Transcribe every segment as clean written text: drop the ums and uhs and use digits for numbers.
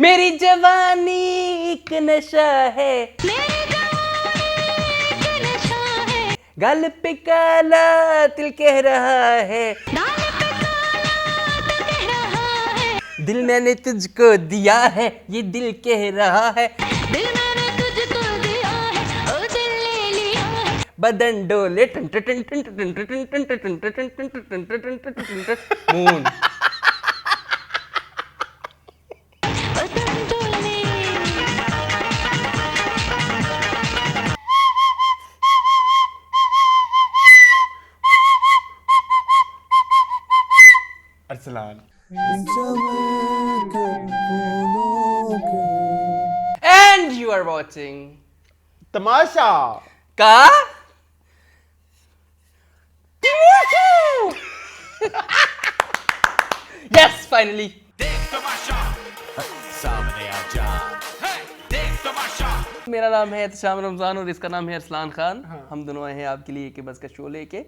मेरी जवानी एक नशा है, गाल पे काला तिल कह रहा है, दिल मैंने तुझको दिया है, ये दिल कह रहा है, बदन डोले टन टन टन टन टन टन टन टन टन टन टन टन टन टन टन टन टन मून। Arsalan. And you are watching Tamasha का Yes, finally. मेरा नाम है एहतशाम रमजान और इसका नाम है अरसलान खान। हम दोनों आए हैं आपके लिए के बस का शो लेके,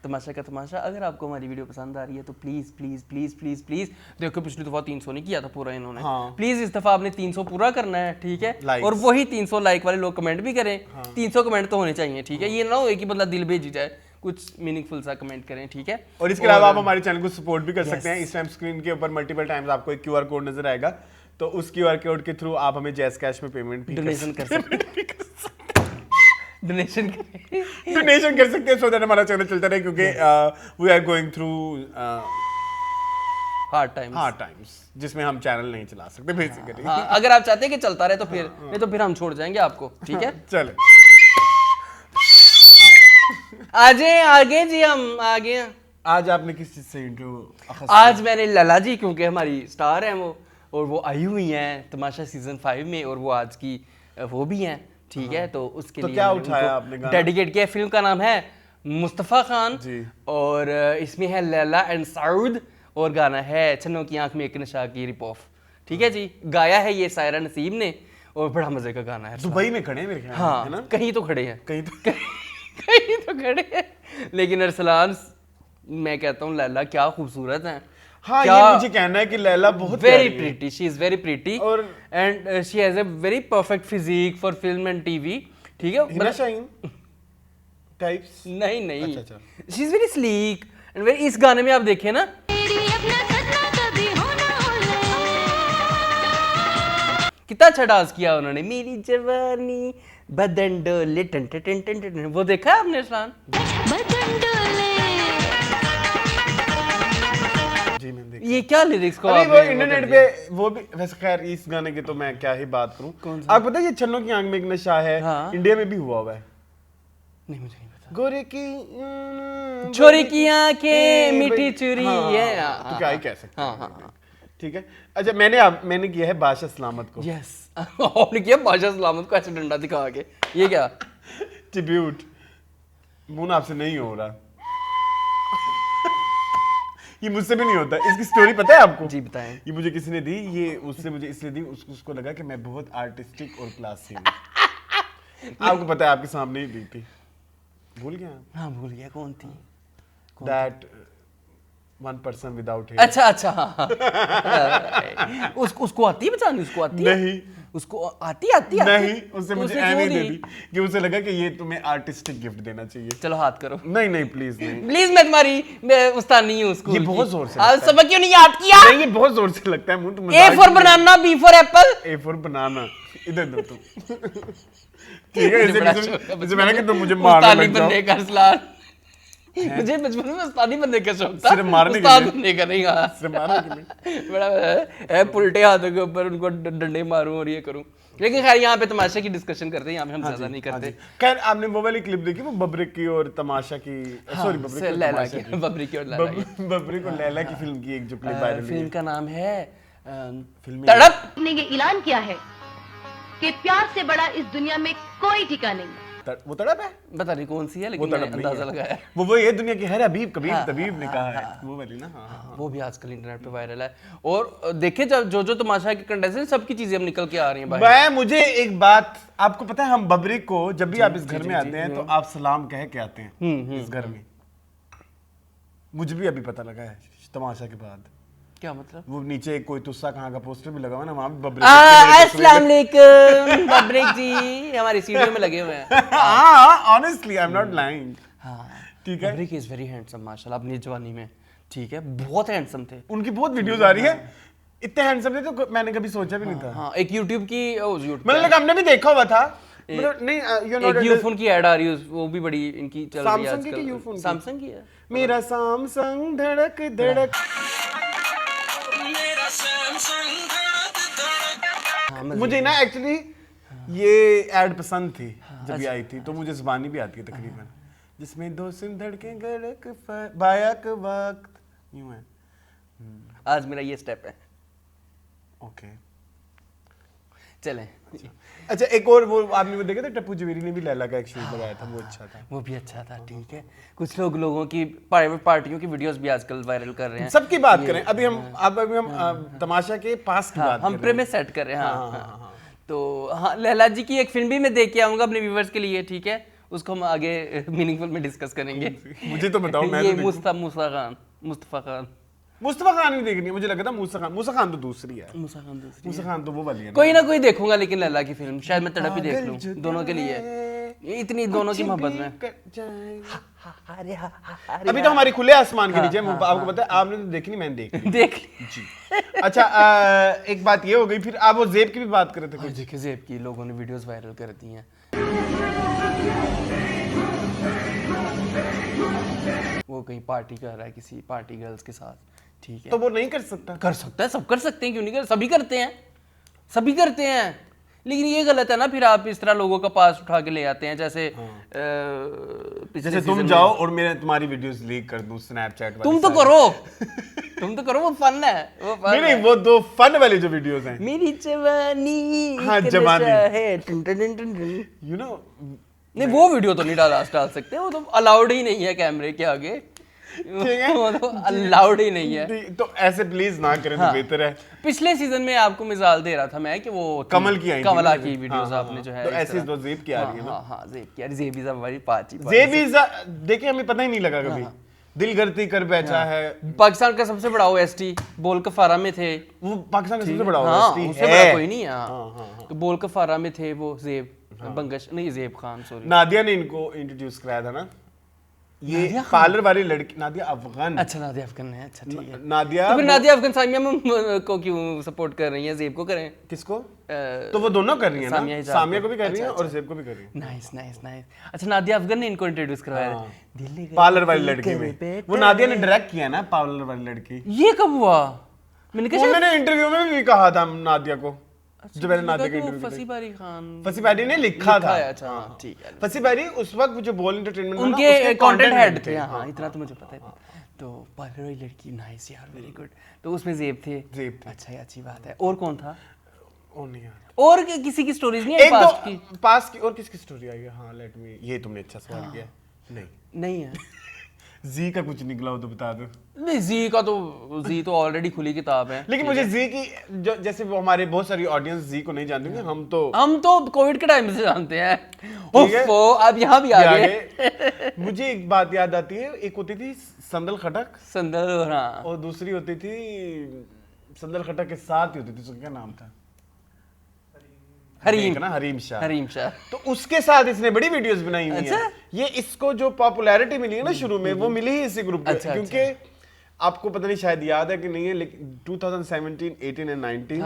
तमाशा का तमाशा। अगर आपको हमारी वीडियो पसंद आ रही है तो please please please please please, देखो पिछली दफा 300 नहीं किया था पूरा इन्होंने, प्लीज इस दफा आपने 300 पूरा करना है, ठीक है? और वही 300 लाइक वाले लोग कमेंट भी करें। 300 कमेंट तो होने चाहिए, ठीक है? ये ना हो कि बंदा दिल भेजी जाए, कुछ मीनिंगफुल सा कमेंट करें, ठीक है? और इसके अलावा आप हमारे चैनल को सपोर्ट भी कर सकते हैं। इस टाइम स्क्रीन के ऊपर मल्टीपल टाइम्स आपको एक क्यूआर कोड नजर आएगा, तो उस क्यूआर कोड के थ्रू आप हमें जैज़ कैश में पेमेंट डोनेशन कर सकते हैं। डोनेशन कर सकते हैं, सो दैट हमारा चैनल चलता रहे, क्योंकि we are going through hard times जिसमें हम चैनल नहीं चला सकते बेसिकली। हाँ, अगर आप चाहते हैं कि चलता रहे तो फिर नहीं तो फिर हम छोड़ जाएंगे आपको, ठीक है? चले आगे जी, हम आगे। आज आपने किस चीज से इंट्रो? आज मैंने लला जी, क्योंकि हमारी स्टार हैं वो, और वो आई हुई हैं तमाशा सीजन 5 में, और वो आज की वो भी हैं, ठीक है? तो उसके तो लिए क्या उठाया आपने गाना? डेडिकेट किया। फिल्म का नाम है मुस्तफ़ा खान जी। और इसमें है लैला एंड सऊद, और गाना है छन्नों की आंख में एक नशा की रिप ऑफ, ठीक है जी? गाया है ये सायरा नसीब ने, और बड़ा मजे का गाना है। दुबई में खड़े हैं मेरे ख्याल में, हाँ, है ना? कहीं तो खड़े हैं, कहीं तो कहीं तो खड़े हैं, लेकिन अरसलान मैं कहता हूँ लैला क्या खूबसूरत हैं। हाँ, ये मुझे कहना है कि लैला बहुत very pretty, she is very pretty, और and she has a very perfect physique for film and TV, ठीक है? हिना शाहीन टाइप्स? नहीं, अच्छा। She is very sleek and very, इस गाने में आप देखें ना, कितना अच्छा डांस किया उन्होंने। मेरी जवानी बदन डोले टन टन टन टन टन, वो देखा है आपने अरसलान? जी मैंने देखा। ये क्या लिरिक्स को अभी वो आपने इंटरनेट पे वो भी, वैसे खैर इस गाने की तो मैं क्या ही बात करूं। आपको पता है ये छन्नों की आंख में एक नशा है, हाँ। इंडिया में भी हुआ हुआ है। नहीं, मुझे नहीं पता। गोरे की छोरी की आंखें मीठी चुरी है, तो क्या ही कह सकते हैं। हाँ। ठीक है। अच्छा, मैंने किया है बादशाह सलामत को यस, आपने किया बादशाह सलामत को ऐसे डंडा दिखा के, ये क्या? ट्रिब्यूट। मुन आपसे नहीं हो रहा। ये मुझसे भी नहीं होता। इसकी स्टोरी पता है आपको? जी बताएं। ये मुझे किसी ने दी, ये उससे मुझे इसलिए दी, उसको लगा कि मैं बहुत आर्टिस्टिक और क्लासी हूँ। आपको पता है, आपके सामने ही दी थी। भूल गया? हाँ भूल गया, कौन थी? That one person without hair. अच्छा हाँ। उसको आती है बचानी? उसको आती है? नहीं, उसको आती नहीं, उससे तो मुझे उसने एम क्यों दे दी? दी कि उसे लगा कि ये तुम्हें आर्टिस्टिक गिफ्ट देना चाहिए। चलो हाथ करो। नहीं प्लीज नहीं। प्लीज, मैं तुम्हारी उस्ताद नहीं हूँ स्कूल ये की। बहुत जोर से आज लगता है। सबक क्यों नहीं याद किया? नहीं, ये बहुत जोर से लगता है मुझे। तुम A for banana, B for apple. A for banana. इधर दो तुम। ठीक है, इसे मैंने कि तुम मुझे मारने उस्तादी लग जाओ। बनने का अरसलान, मुझे बचपन में उस्तादी बनने का शौक था। सिर्फ मारने के उस्ताद लिए? बनने का नहीं। हाँ, सिर्फ मारने के लिए? बड़ा है पुलटे हाथों के ऊपर उनको डंडे मारूं और ये करूं। लेकिन खैर यहाँ पे तमाशे की डिस्कशन करते हैं, यहाँ पे हम ज्यादा नहीं करते। खैर, आपने वो वाली क्लिप देखी, वो बबरिक की और तमाशा की, सॉरी बबरिक से और लैला तमाशा की, बबरी की और लैला की। बबरिक और लैला की फिल्म की एक जो क्लिप वायरल हुई फिल्म है। का नाम है फिल्म तड़प। ने ये ऐलान किया है कि प्यार से बड़ा इस दुनिया में कोई ठिकाना नहीं। वो तड़प है? पता नहीं कौन सी है, वो लेकिन तड़प मैंने नहीं अंदाजा है। लगाया। वो ये दुनिया की है हबीब कबीर हाँ, तबीब ने हाँ, कहा है, हाँ। वो वाली ना। हाँ। वो भी आजकल इंटरनेट पे वायरल है। और देखिए, जब जो तमाशा के कंटेस्टेंट, सबकी चीजें अब निकल के आ रही हैं भाई। मुझे एक बात, आपको पता है, हम बबरिक को जब भी आप इस घर में आते हैं तो आप सलाम कह के आते हैं इस घर में। मुझे भी अभी पता लगा है तमाशा के बाद। क्या मतलब? वो नीचे कोई तुस्सा कहाँ का पोस्टर भी लगा हुआ ना, वहाँ भी बबरे अस्सलाम वालेकुम बबरेक जी हमारी सीढ़ियों में लगे हुए हैं। हाँ honestly I am not lying. हाँ ठीक है, बबरेक इज वेरी हैंडसम माशाल्लाह अपनी जवानी में, ठीक है बहुत हैंडसम थे। उनकी बहुत वीडियोस आ रही है, इतने हैंडसम थे तो मैंने कभी सोचा भी नहीं था। हाँ एक यूट्यूब की मतलब like हमने भी देखा हुआ था, मतलब नहीं यू नो एक यूफोन की ऐड आ रही है वो भी बड़ी इनकी चल रही है Samsung की कि यूफोन आजकल। की? सैमसंग की है। मेरा सैमसंग धड़क धड़क। हाँ, मजे मुझे ना एक्चुअली ये ऐड पसंद थी जब ये आई थी, तो मुझे ज़बानी भी आती है तकरीबन, जिसमें दो सिम धड़कें गड़क बायक वक्त यूं है। आज मेरा ये स्टेप है। ओके चलें अच्छा, एक और वो आपने वो देखा था, टप्पू जवेरी ने भी लैला का एक शूट लगाया था, वो अच्छा था। वो भी अच्छा था, ठीक है। कुछ लोगों की प्राइवेट पार्टियों की वीडियोस भी आजकल वायरल कर रहे हैं। सबकी बात करें अभी हम तमाशा के पास की बात हम प्रेमिस सेट कर रहे हैं। हाँ। तो हाँ लैला जी की एक फिल्म भी मैं देख के आऊंगा अपने व्यूवर्स के लिए, ठीक है, उसको हम आगे मीनिंगफुल में डिस्कस करेंगे। मुझे तो बताओ, मैं ये तो मुस्तफा खान मुस्तफा खान नहीं देखनी, मुझे लगा था मूसा खान तो दूसरी है, मूसा खान दूसरी मूसा खान तो वो वाली है कोई ना कोई देखूंगा, लेकिन लैला की फिल्म शायद मैं तड़प ही देख लूं दोनों के लिए, इतनी दोनों की मोहब्बत में। अभी तो हमारी खुले आसमान के नीचे आपको पता है, आपने तो देखी नहीं, मैंने देख ली। देख ली जी अच्छा एक बात ये हो गई, फिर आप वो जेब की भी बात कर रहे थे कुछ। देखिए जेब की लोगों ने वीडियोस वायरल कर दी हैं। वो कहीं पार्टी कर रहा है किसी पार्टी गर्ल्स के साथ, ठीक है, तो वो नहीं कर सकता? कर सकता है, सब कर सकते हैं, क्यों नहीं कर, सभी करते हैं, सभी करते हैं, लेकिन ये गलत है ना, फिर आप इस तरह लोगों का पास उठा के ले आते हैं, जैसे जैसे तुम जाओ और मैं तुम्हारी वीडियोस लीक कर दूं स्नैपचैट वाली। तुम तो करो, वो फन है, वो फन नहीं वो दो फन वाले जो वीडियोस हैं, मेरी जवानी हाँ, एक जवानी। नशा है, टन टन टन टन टन। यू नो नहीं वो वीडियो तो नहीं डाल सकते, वो तो अलाउड ही नहीं है कैमरे के आगे, ठीक है, वो तो अलाउड ही नहीं है। तो ऐसे प्लीज ना करें तो बेहतर है। पिछले सीजन में आपको मिसाल दे रहा था मैं कि वो कमल की आई थी, कमला की वीडियोस आपने जो है तो इस ऐसी तरह- तो जेब की आ रही है ना। हाँ जेब की, अरे जेब इज हमारी पाची जेब इज देखिए हमें पता ही नहीं लगा कभी, दिल गलती कर बैठा है। पाकिस्तान का सबसे बड़ा ओएसटी बोल कफारा में थे, वो पाकिस्तान का सबसे बड़ा हाँ OST उससे है। बड़ा कोई नहीं है। तो बोल कफारा में थे वो जेब बंगश नहीं जेब खान, सॉरी नादिया ने इनको इंट्रोड्यूस कराया था ना, ये पार्लर वाली लड़की नादिया अफगान। अच्छा नादिया अफगान है, अच्छा ठीक है। नादिया तो फिर नादिया अफगान सामिया को क्यों सपोर्ट कर रही हैं, जेब को करें? किसको? तो वो दोनों कर रही है सामिया ना, हिजाब सामिया को। को भी कर रही है अच्छा, और जेब को भी कर रही है। Nice nice nice. अच्छा नादिया अफगान ने इनको इंट्रोड्यूस करवाया है। दिल पार्लर वाली लड़की करे में बेटा। वो नादिया ने डायरेक्ट किया ना पार्लर वाली लड़की। ये कब हुआ? मैंने कहा उन्होंने इंटरव्यू में भी कहा था नादिया को, जो मैंने नादिया का शायद इंटरव्यू फसी बारी खान फसी बैरी ने लिखा था। अच्छा हाँ, ठीक है। फसी बैरी उस वक्त जो बोल एंटरटेनमेंट उनके कंटेंट हेड थे, हाँ इतना तो मुझे पता है। तो पार्लर वाली लड़की, नाइस यार, वेरी गुड। तो उसमें जेब थे, जेब थे। अच्छा ये अच्छी बात है। और कौन था? ओ नहीं यार, और किसी की स्टोरीज नहीं है एक पास्ट की? दो पास की और किसकी स्टोरी आई है? हाँ लेट मी, ये तुमने अच्छा सवाल किया। नहीं है। जी का कुछ निकला हो तो बता दो। नहीं जी तो ऑलरेडी खुली किताब है। लेकिन मुझे जी की जैसे वो हमारे बहुत सारी ऑडियंस जी को नहीं जानते, हम तो कोविड के टाइम से जानते हैं। ठीक है। ओफो अब यहाँ भी आ गए। मुझे एक बात याद आती है, एक होती थी संदल खटक संदल, हाँ और दूसरी होती थी संदल खटक के साथ ही होती थी, उसका क्या नाम था? हरीम ना, हरीम शाह। तो उसके साथ इसने बड़ी वीडियोस बनाई हुई अच्छा? हैं। ये इसको जो पॉपुलैरिटी मिली है ना शुरू में, वो मिली ही इसी ग्रुप के, अच्छा, क्योंकि आपको पता नहीं शायद याद है कि नहीं है, लेकिन 2017, 18 and 19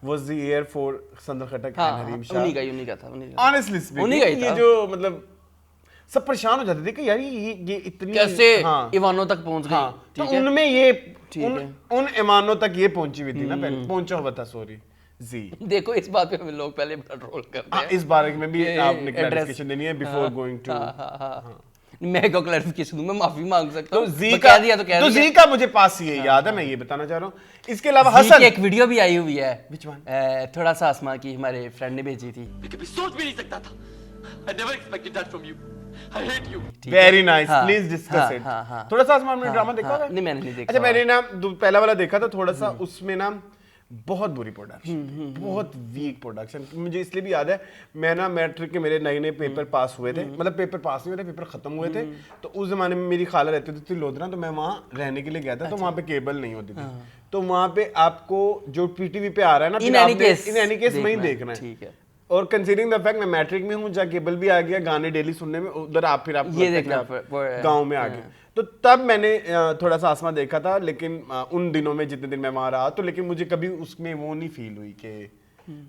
was the year for Sandal Khattak and Hareem Shah. उन्हीं का था। ऑनेस्टली स्पीकिंग ये जो मतलब सब परेशान हो जाते थे कि यार ये इतनी कैसे हाँ, ईवानों तक पहुंच गई। हाँ, तो ठीक है? उनमें ये ठीक है। उन ईमानों तक ये पहुंची हुई थी ना, पहले पहुंचा हुआ था, सॉरी जी। देखो इस बात पे हमें लोग पहले बड़ा ट्रोल करते हाँ, हैं। इस बारे में भी ये आपने address- क्लैरिफिकेशन देनी है बिफोर गोइंग टू। मैं क्यों क्लैरिफिकेशन दूं, मैं माफी मांग सकता तो हूं। जी मैं का कह दिया तो कह तो दिया। जी का मुझे पास ये याद है, मैं ये बताना चाह रहा हूँ। इसके अलावा जी की हसन एक वीडियो भी आई हुई है। Which one? थोड़ा सा आसमां की, हमारे फ्रेंड ने भेजी थी। मैं कभी सोच भी नहीं सकता था। I never expected that from you. I hate you. ठीक है? वेरी नाइस, हाँ, प्लीज डिस्कस हाँ, इट। हाँ। थोड़ा सा आसमान में ड्रामा देखा हाँ, होगा? नहीं मैंने नहीं देखा। अच्छा मैंने ना पहला वाला देखा था थोड़ा सा, उसमें ना बहुत बुरी प्रोडक्शन, बहुत वीक प्रोडक्शन। मुझे इसलिए भी याद है, मैं ना मैट्रिक के मेरे नए नए पेपर पास हुए थे, मतलब पेपर पास नहीं हुए थे, पेपर खत्म हुए थे। तो उस जमाने में मेरी खाला रहती थी लोधरा, तो मैं वहाँ रहने के लिए गया था। तो वहाँ पे केबल नहीं होती थी, तो वहाँ पे आपको जो पीटीवी पे आ रहा है ना, इन एनी केस वही देखना है। ठीक है। और कंसीडरिंग द फैक्ट मैं मैट्रिक में हूँ, जहाँ केबल भी आ गया, गाने डेली सुनने में, उधर आप फिर आप ये देखना गाँव में आ गए। तो तब मैंने थोड़ा सा आसमान देखा था, लेकिन उन दिनों में जितने दिन मैं वहां रहा, तो लेकिन मुझे कभी उसमें वो नहीं फील हुई कि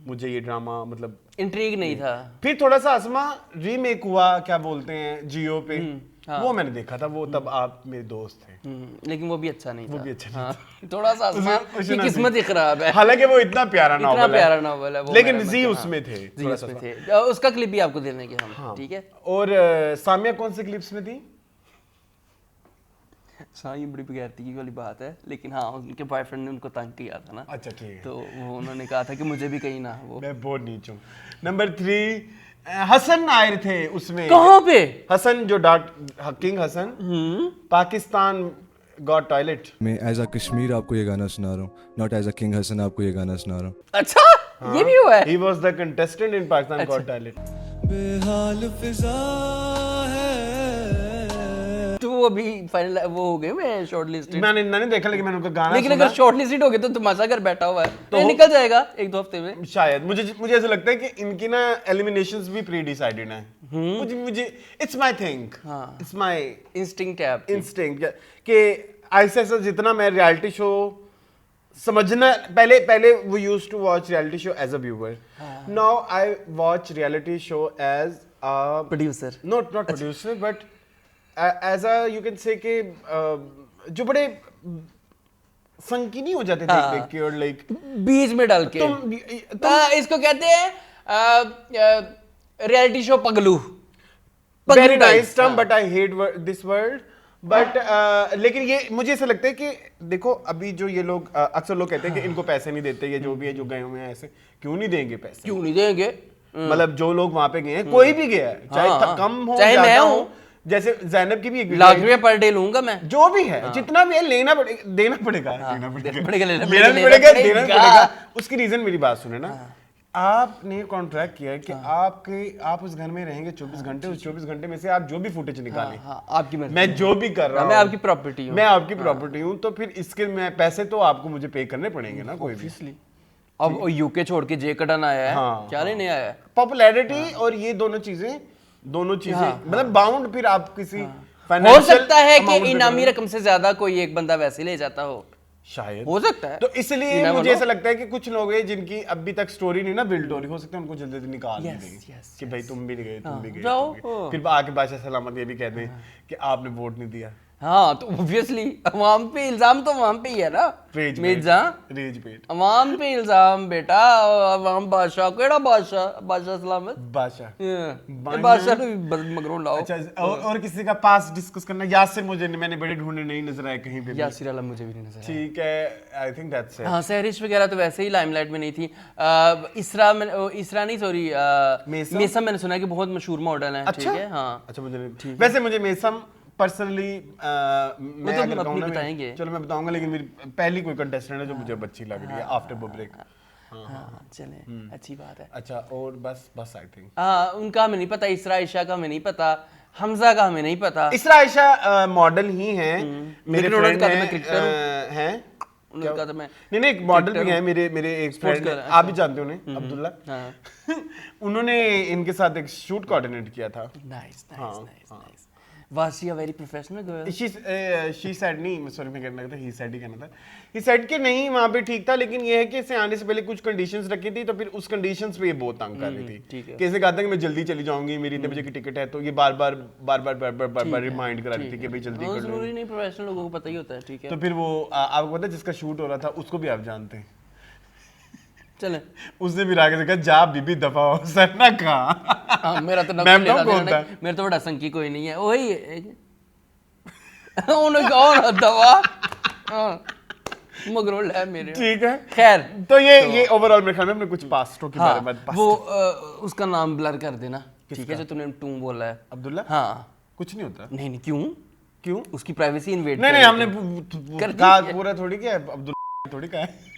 मुझे ये ड्रामा मतलब इंट्रीग नहीं था। फिर थोड़ा सा आसमा रीमेक हुआ, क्या बोलते हैं, जियो पे, वो मैंने देखा था, वो तब आप मेरे दोस्त थे। लेकिन वो भी अच्छा नहीं था। वो भी अच्छा नहीं था। थोड़ा सा आसमान की किस्मत ही खराब है। हालांकि वो इतना प्यारा इतना नॉवल प्यारा नॉवल है वो, लेकिन मेरा जी मतलब, उसमें थे, जी थोड़ा उसमें सा। थे। उसका क्लिप भी आपको दे देंगे हम, ठीक है। और सामिया कौन से क्लिप्स में थी? हाँ, ये बड़ी बेगैरती वाली बात है, लेकिन हाँ उनके बॉयफ्रेंड ने उनको तंग किया था ना। अच्छा ठीक है। तो वो उन्होंने कहा था कि मुझे भी कहीं ना वो। मैं बहुत नीच हूँ। नंबर 3 हसन आए थे उसमें। कहाँ पे? हसन जो king Hassan, Pakistan got talent मैं एज अ कश्मीर आपको ये गाना सुना रहा हूँ, not as a king Hassan आपको ये गाना सुना रहा हूँ। अच्छा, ये भी हुआ है। He was the contestant in Pakistan got toilet. बेहाल फिजा है। तो वो अभी फाइनल वो हो गए, मैं शॉर्टलिस्टेड। मैंने देखा, लेकिन मैंने उनका गाना लेकिन सुना। अगर शॉर्टलिस्टेड हो गए तो तमाशा घर बैठा हुआ है, तो निकल जाएगा 1-2 हफ्ते में शायद। मुझे ऐसा लगता है कि इनकी ना एलिमिनेशंस भी प्री डिसाइडेड हैं। मुझे it's my thing, it's my instinct है आपकी। इंस्टिंक्ट कि ऐसा जितना मैं रियलिटी शो समझना, पहले वो used to watch reality show as a viewer, now I watch reality show as a producer. Not producer but as a you can say कि जो बड़े फंकी नहीं हो जाते देख के, और लाइक बीच में डाल के इसको कहते हैं रियलिटी शो पगलू। Very nice term but I hate this word. But लेकिन ये मुझे ऐसा लगता है कि देखो, अभी जो ये लोग अक्सर लोग कहते हैं कि इनको पैसे नहीं देते, ये जो भी है, जो गए हुए हैं ऐसे, क्यों नहीं देंगे पैसे? क्यों नहीं देंगे? मतलब जो लोग वहां पे गए हैं, कोई भी गया है, चाहे कम हो चाहे मैं हूं, जैसे जैनब की भी एक लाख रुपया पर डे लूंगा मैं, जो भी है, जितना भी है, लेना पड़ेगा, देना पड़ेगा, लेना पड़ेगा, लेना भी पड़ेगा, देना भी पड़ेगा। उसकी रीजन मेरी बात सुने ना, आपने कॉन्ट्रैक्ट किया है कि आप उस घर में रहेंगे 24 घंटे, उस 24 घंटे में से आप जो भी फुटेज निकालें, आपकी मर्जी। मैं जो भी कर रहा हूँ, मैं आपकी प्रॉपर्टी हूँ, मैं आपकी प्रॉपर्टी हूँ, तो फिर इसके मैं पैसे तो आपको मुझे पे करने पड़ेंगे ना, कोई भी। अब यूके छोड़ के जे कटन आया है, क्या लेने आया है? पॉपुलैरिटी और ये दोनों चीजें मतलब बाउंड, फिर आप किसी हो सकता है कि इनामी रकम से ज्यादा कोई एक बंदा वैसे ले जाता हो, शायद हो सकता है। तो इसलिए मुझे ऐसा लगता है कि कुछ लोग हैं जिनकी अभी तक स्टोरी नहीं ना बिल्ड हो रही, हो सकता है उनको जल्दी जल्दी निकाल देंगे कि भाई तुम भी नहीं गए, तुम भी गए, फिर आके बादशाह सलामत ये भी कहते हैं कि आपने वोट नहीं दिया। हाँ, तो ऑब्वियसली अवाम पे इल्जाम तो अवाम पे ही है ना। रेज पेट अवाम पे इल्जाम बेटा, अवाम बादशाह, केड़ा बादशाह सलामत, बादशाह ने मगरों लाओ। अच्छा, और किसी का पास डिस्कस करना? यासिर मैंने बड़े ढूंढे, नहीं नजर आए कहीं पे। यासिर अला मुझे भी नहीं नजर आया। ठीक है, आई थिंक दैट्स इट। हाँ, सहरिश वगैरह तो वैसे ही लाइमलाइट में नहीं थी। इसरा नहीं, सॉरी, मेसम मैंने सुना है कि बहुत मशहूर मॉडल है। ठीक है, हाँ। अच्छा, वैसे मुझे मेसम पर्सनली मैं तो अगर अपनी कहूँ बताएंगे। चलो मैं बताऊंगा, लेकिन मेरी पहली कोई कंटेस्टेंट है जो मुझे अच्छी लग रही है आफ्टर ब्रेक। हाँ, चले, अच्छी बात है। अच्छा, और बस आई थिंक उनका हमें नहीं पता, इसरा आयशा का हमें नहीं पता, हमजा का हमें नहीं पता। इसरा आयशा मॉडल ही हैं, मेरे फ्रेंड हैं। उनका तो मैं नहीं, एक मॉडल भी है, मेरे एक फ्रेंड, आप भी जानते हो उन्हें, अब्दुल्ला। उन्होंने इनके साथ एक शूट कोऑर्डिनेट किया था। Nice. Was she a very professional girl? She said नहीं, सॉरी मैं कहना था, he said ही कहना था। He said कि नहीं, वहाँ पे ठीक था, लेकिन ये है कि इसे आने से पहले कुछ कंडीशंस रखी थी, तो फिर उस कंडीशंस पे ये बहुत तंग कर रही थी। कैसे कहा था कि मैं जल्दी चली जाऊंगी, मेरी इतने बजे की टिकट है, तो ये बार बार रिमाइंड करा रही थी कि भाई जल्दी कर लो। जरूरी नहीं, प्रोफेशनल लोगों को पता ही होता है। ठीक है, तो फिर वो आपको पता है जिसका शूट हो रहा था, उसको भी आप जानते हैं। चले, उसने भी आगे से कहा, जा बीबी दफा हो, सर ना कहा। मेरा तो मेरा तो बड़ा संकी कोई नहीं है, वही कौन दवा मगरोल है मेरे। ठीक है, खैर, तो ये ओवरऑल मेरे ख्याल में हमने कुछ पास्टों के बारे में वो उसका नाम ब्लर कर देना, ठीक है, जो तूने टू बोला है, अब्दुल्ला। हाँ, कुछ नहीं होता। नहीं, क्यों उसकी प्राइवेसी इन्वेड नहीं, हमने कहा पूरा थोड़ी क्या है, अब्दुल्ला थोड़ी कहा है।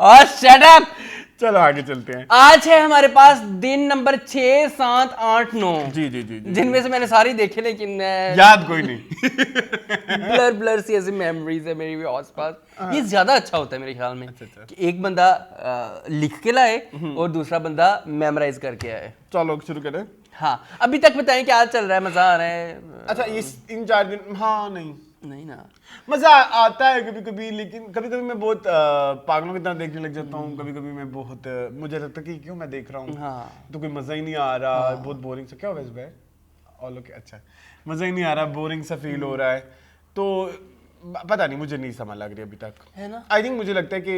और शट अप। चलो आगे चलते हैं। आज है हमारे पास दिन नंबर 6, 7, 8, 9, जी जी जी जी। जिनमें से मैंने सारी देखे लेकिन याद कोई नहीं। ब्लर ब्लर सी ऐसी मेमोरीज है मेरी भी आसपास। ये ज्यादा अच्छा होता है मेरे ख्याल में कि एक बंदा लिख के लाए और दूसरा बंदा मेमोराइज करके आए। चलो शुरू करें। हाँ, अभी तक बताएं क्या चल रहा है, मजा आ रहा है? अच्छा इस इन 4 दिन, हाँ नहीं ना मजा आता है कभी कभी, लेकिन कभी कभी मैं बहुत पागलों की तरह देखने लग जाता हूँ। कभी कभी मैं बहुत मुझे लगता है कि क्यों मैं देख रहा हूँ। हाँ। तो कोई मजा ही नहीं आ रहा। बहुत बोरिंग सा क्या हो वैसे भाई ऑल ओके। अच्छा मजा ही नहीं आ रहा, बोरिंग सा फील हो रहा है। तो पता नहीं, मुझे नहीं समझ लग रही अभी तक, है ना। आई थिंक मुझे लगता है कि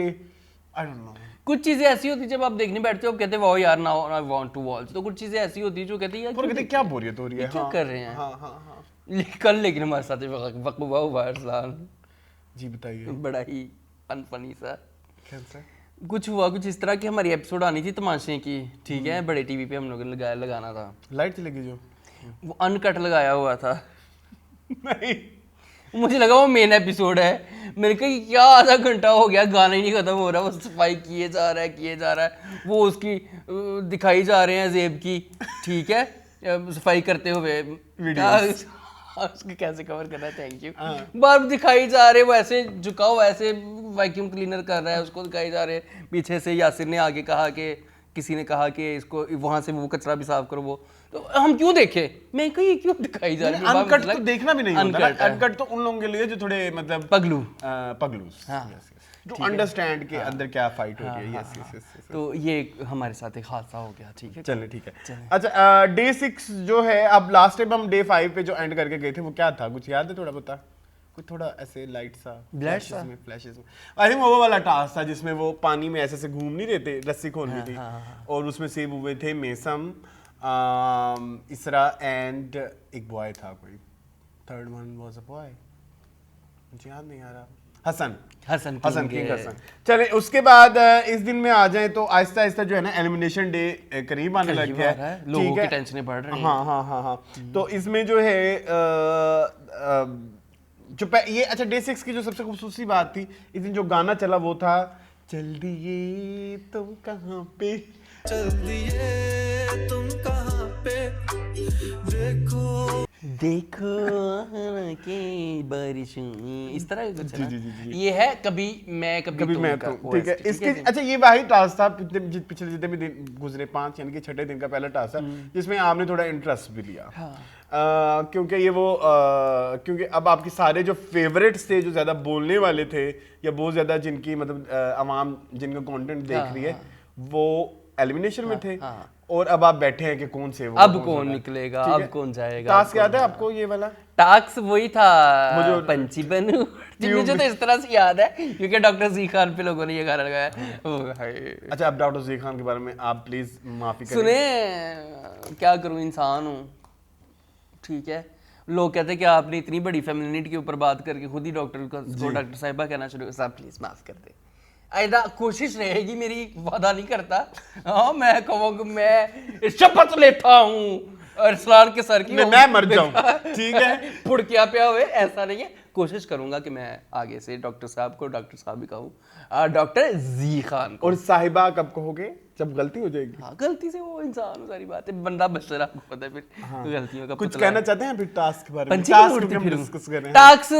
आई डोंट नो, कुछ चीजें ऐसी होती है जब आप देखने बैठते हो आप कहते हो वाओ यार now I want to watch. तो कुछ चीजें ऐसी होती है जो कहती है यार और कहते क्या बोरियत हो रही है, क्या कर रहे हैं। हाँ हाँ हाँ कल लेकिन हमारे साथ वक्फा हुआ अरसलान, जी बताइए बड़ा ही फनी सा कैसा। कुछ हुआ। कुछ इस तरह की हमारी एपिसोड आनी थी तमाशे की, ठीक है, बड़े टीवी पे हम लोगों ने लगाना था। लाइट चलेगी जो वो अनकट लगाया हुआ था। नहीं मुझे लगा वो मेन एपिसोड है। मैंने कहा क्या आधा घंटा हो गया गाना ही नहीं खत्म हो रहा, वो सफाई किए जा रहा है वो उसकी दिखाई जा रहे हैं जेब की, ठीक है, सफाई करते हुए उसको कैसे कवर करना है, थैंक यू। बार दिखाई जा रहे वो ऐसे झुका हुआ ऐसे वैक्यूम क्लीनर कर रहा है, उसको दिखाई जा रहे पीछे से यासिर ने आगे कहा कि किसी ने कहा कि इसको वहां से वो कचरा भी साफ करो। वो तो हम क्यों देखे, मैं कही क्यों दिखाई जा रही है। अनकट तो देखना भी नहीं होता ना। अनकट है। अनकट तो उन लोगों के लिए जो थोड़े मतलब पगलू पगलूस, हाँ। जो अंडरस्टैंड के अंदर क्या फाइट हो रही है। Yes yes yes. तो ये हमारे साथ एक हादसा हो गया, ठीक है। चलिए ठीक है। अच्छा डे 6 जो है, अब लास्ट टाइम हम डे 5 पे जो एंड करके गए थे वो क्या था, कुछ याद है थोड़ा बता? कुछ थोड़ा ऐसे लाइट सा फ्लैशेस में आई थिंक वो वाला टास्क था जिसमें वो पानी में ऐसे घूम नहीं रहे थे, रस्सी खोलनी थी और उसमें सेव हुए थे मेसम, इसरा एंड एक बॉय था कोई, third one was a boy, मुझे याद नहीं आ रहा। हसन किंग हसन। चले उसके बाद इस दिन में आ जाए तो आहिस्ता आहिस्ता जो है ना एलिमिनेशन डे करीब आने लग गया है, लोगों की टेंशनें बढ़ रही हैं। हाँ हाँ हाँ हाँ। तो इसमें जो है ये अच्छा डे 6 की जो सबसे खूबसूरती बात थी इस दिन जो गाना चला वो था चल दिए तुम कहाँ पे, चल दिए तुम कहाँ पे, देखो के बारिश, इस तरह का कुछ है ना? जी। ये है कभी मैं कभी मैं का तो ठीक है। OST, इसके अच्छा ये वही टास्क था पिछले जितने भी दिन गुजरे 5 यानी कि छठे दिन का पहला टास्क था जिसमें आपने थोड़ा इंटरेस्ट भी लिया। क्योंकि ये वो क्योंकि अब आपके सारे जो फेवरेट्स थे जो ज्यादा बोलने वाले थे या बहुत ज्यादा जिनकी मतलब आवाम जिनका कंटेंट देख रही है वो एलिमिनेशन में थे और अब आप बैठे हैं कि कौन से वो अब कौन निकलेगा, अब कौन जाएगा। टास्क याद है आपको ये वाला? टास्क वही था जो पंछी बनू, मुझे तो इस तरह से याद है क्योंकि डॉक्टर जी खान पे लोगों ने ये गाना लगाया। अच्छा अब डॉक्टर जी खान के बारे में आप प्लीज माफी करें। सुने क्या करूं, इंसान हूं, ठीक है। लोग कहते हैं कि आपने इतनी बड़ी फेमिनिटी के ऊपर बात करके खुद ही डॉक्टर साहिबा कहना शुरू, साहब प्लीज माफ कर दे। आइदा कोशिश रहेगी मेरी, वादा नहीं करता। हाँ मैं कहूँगा मैं शपथ लेता हूँ अरसलान के सर की मैं मर जाऊं, ठीक है। फुड़किया पे हुए ऐसा नहीं है। कोशिश करूंगा कि मैं आगे से डॉक्टर साहब को डॉक्टर साहब ही कहूँ, डॉक्टर जी खान को। और साहिबा कब कहोगे? जब गलती हो जाएगी। हाँ गलती से वो इंसान, सारी बात है, बंदा बचरा आपको पता है फिर गलतियों का। कुछ कहना चाहते हैं फिर टास्क के बारे में? टास्क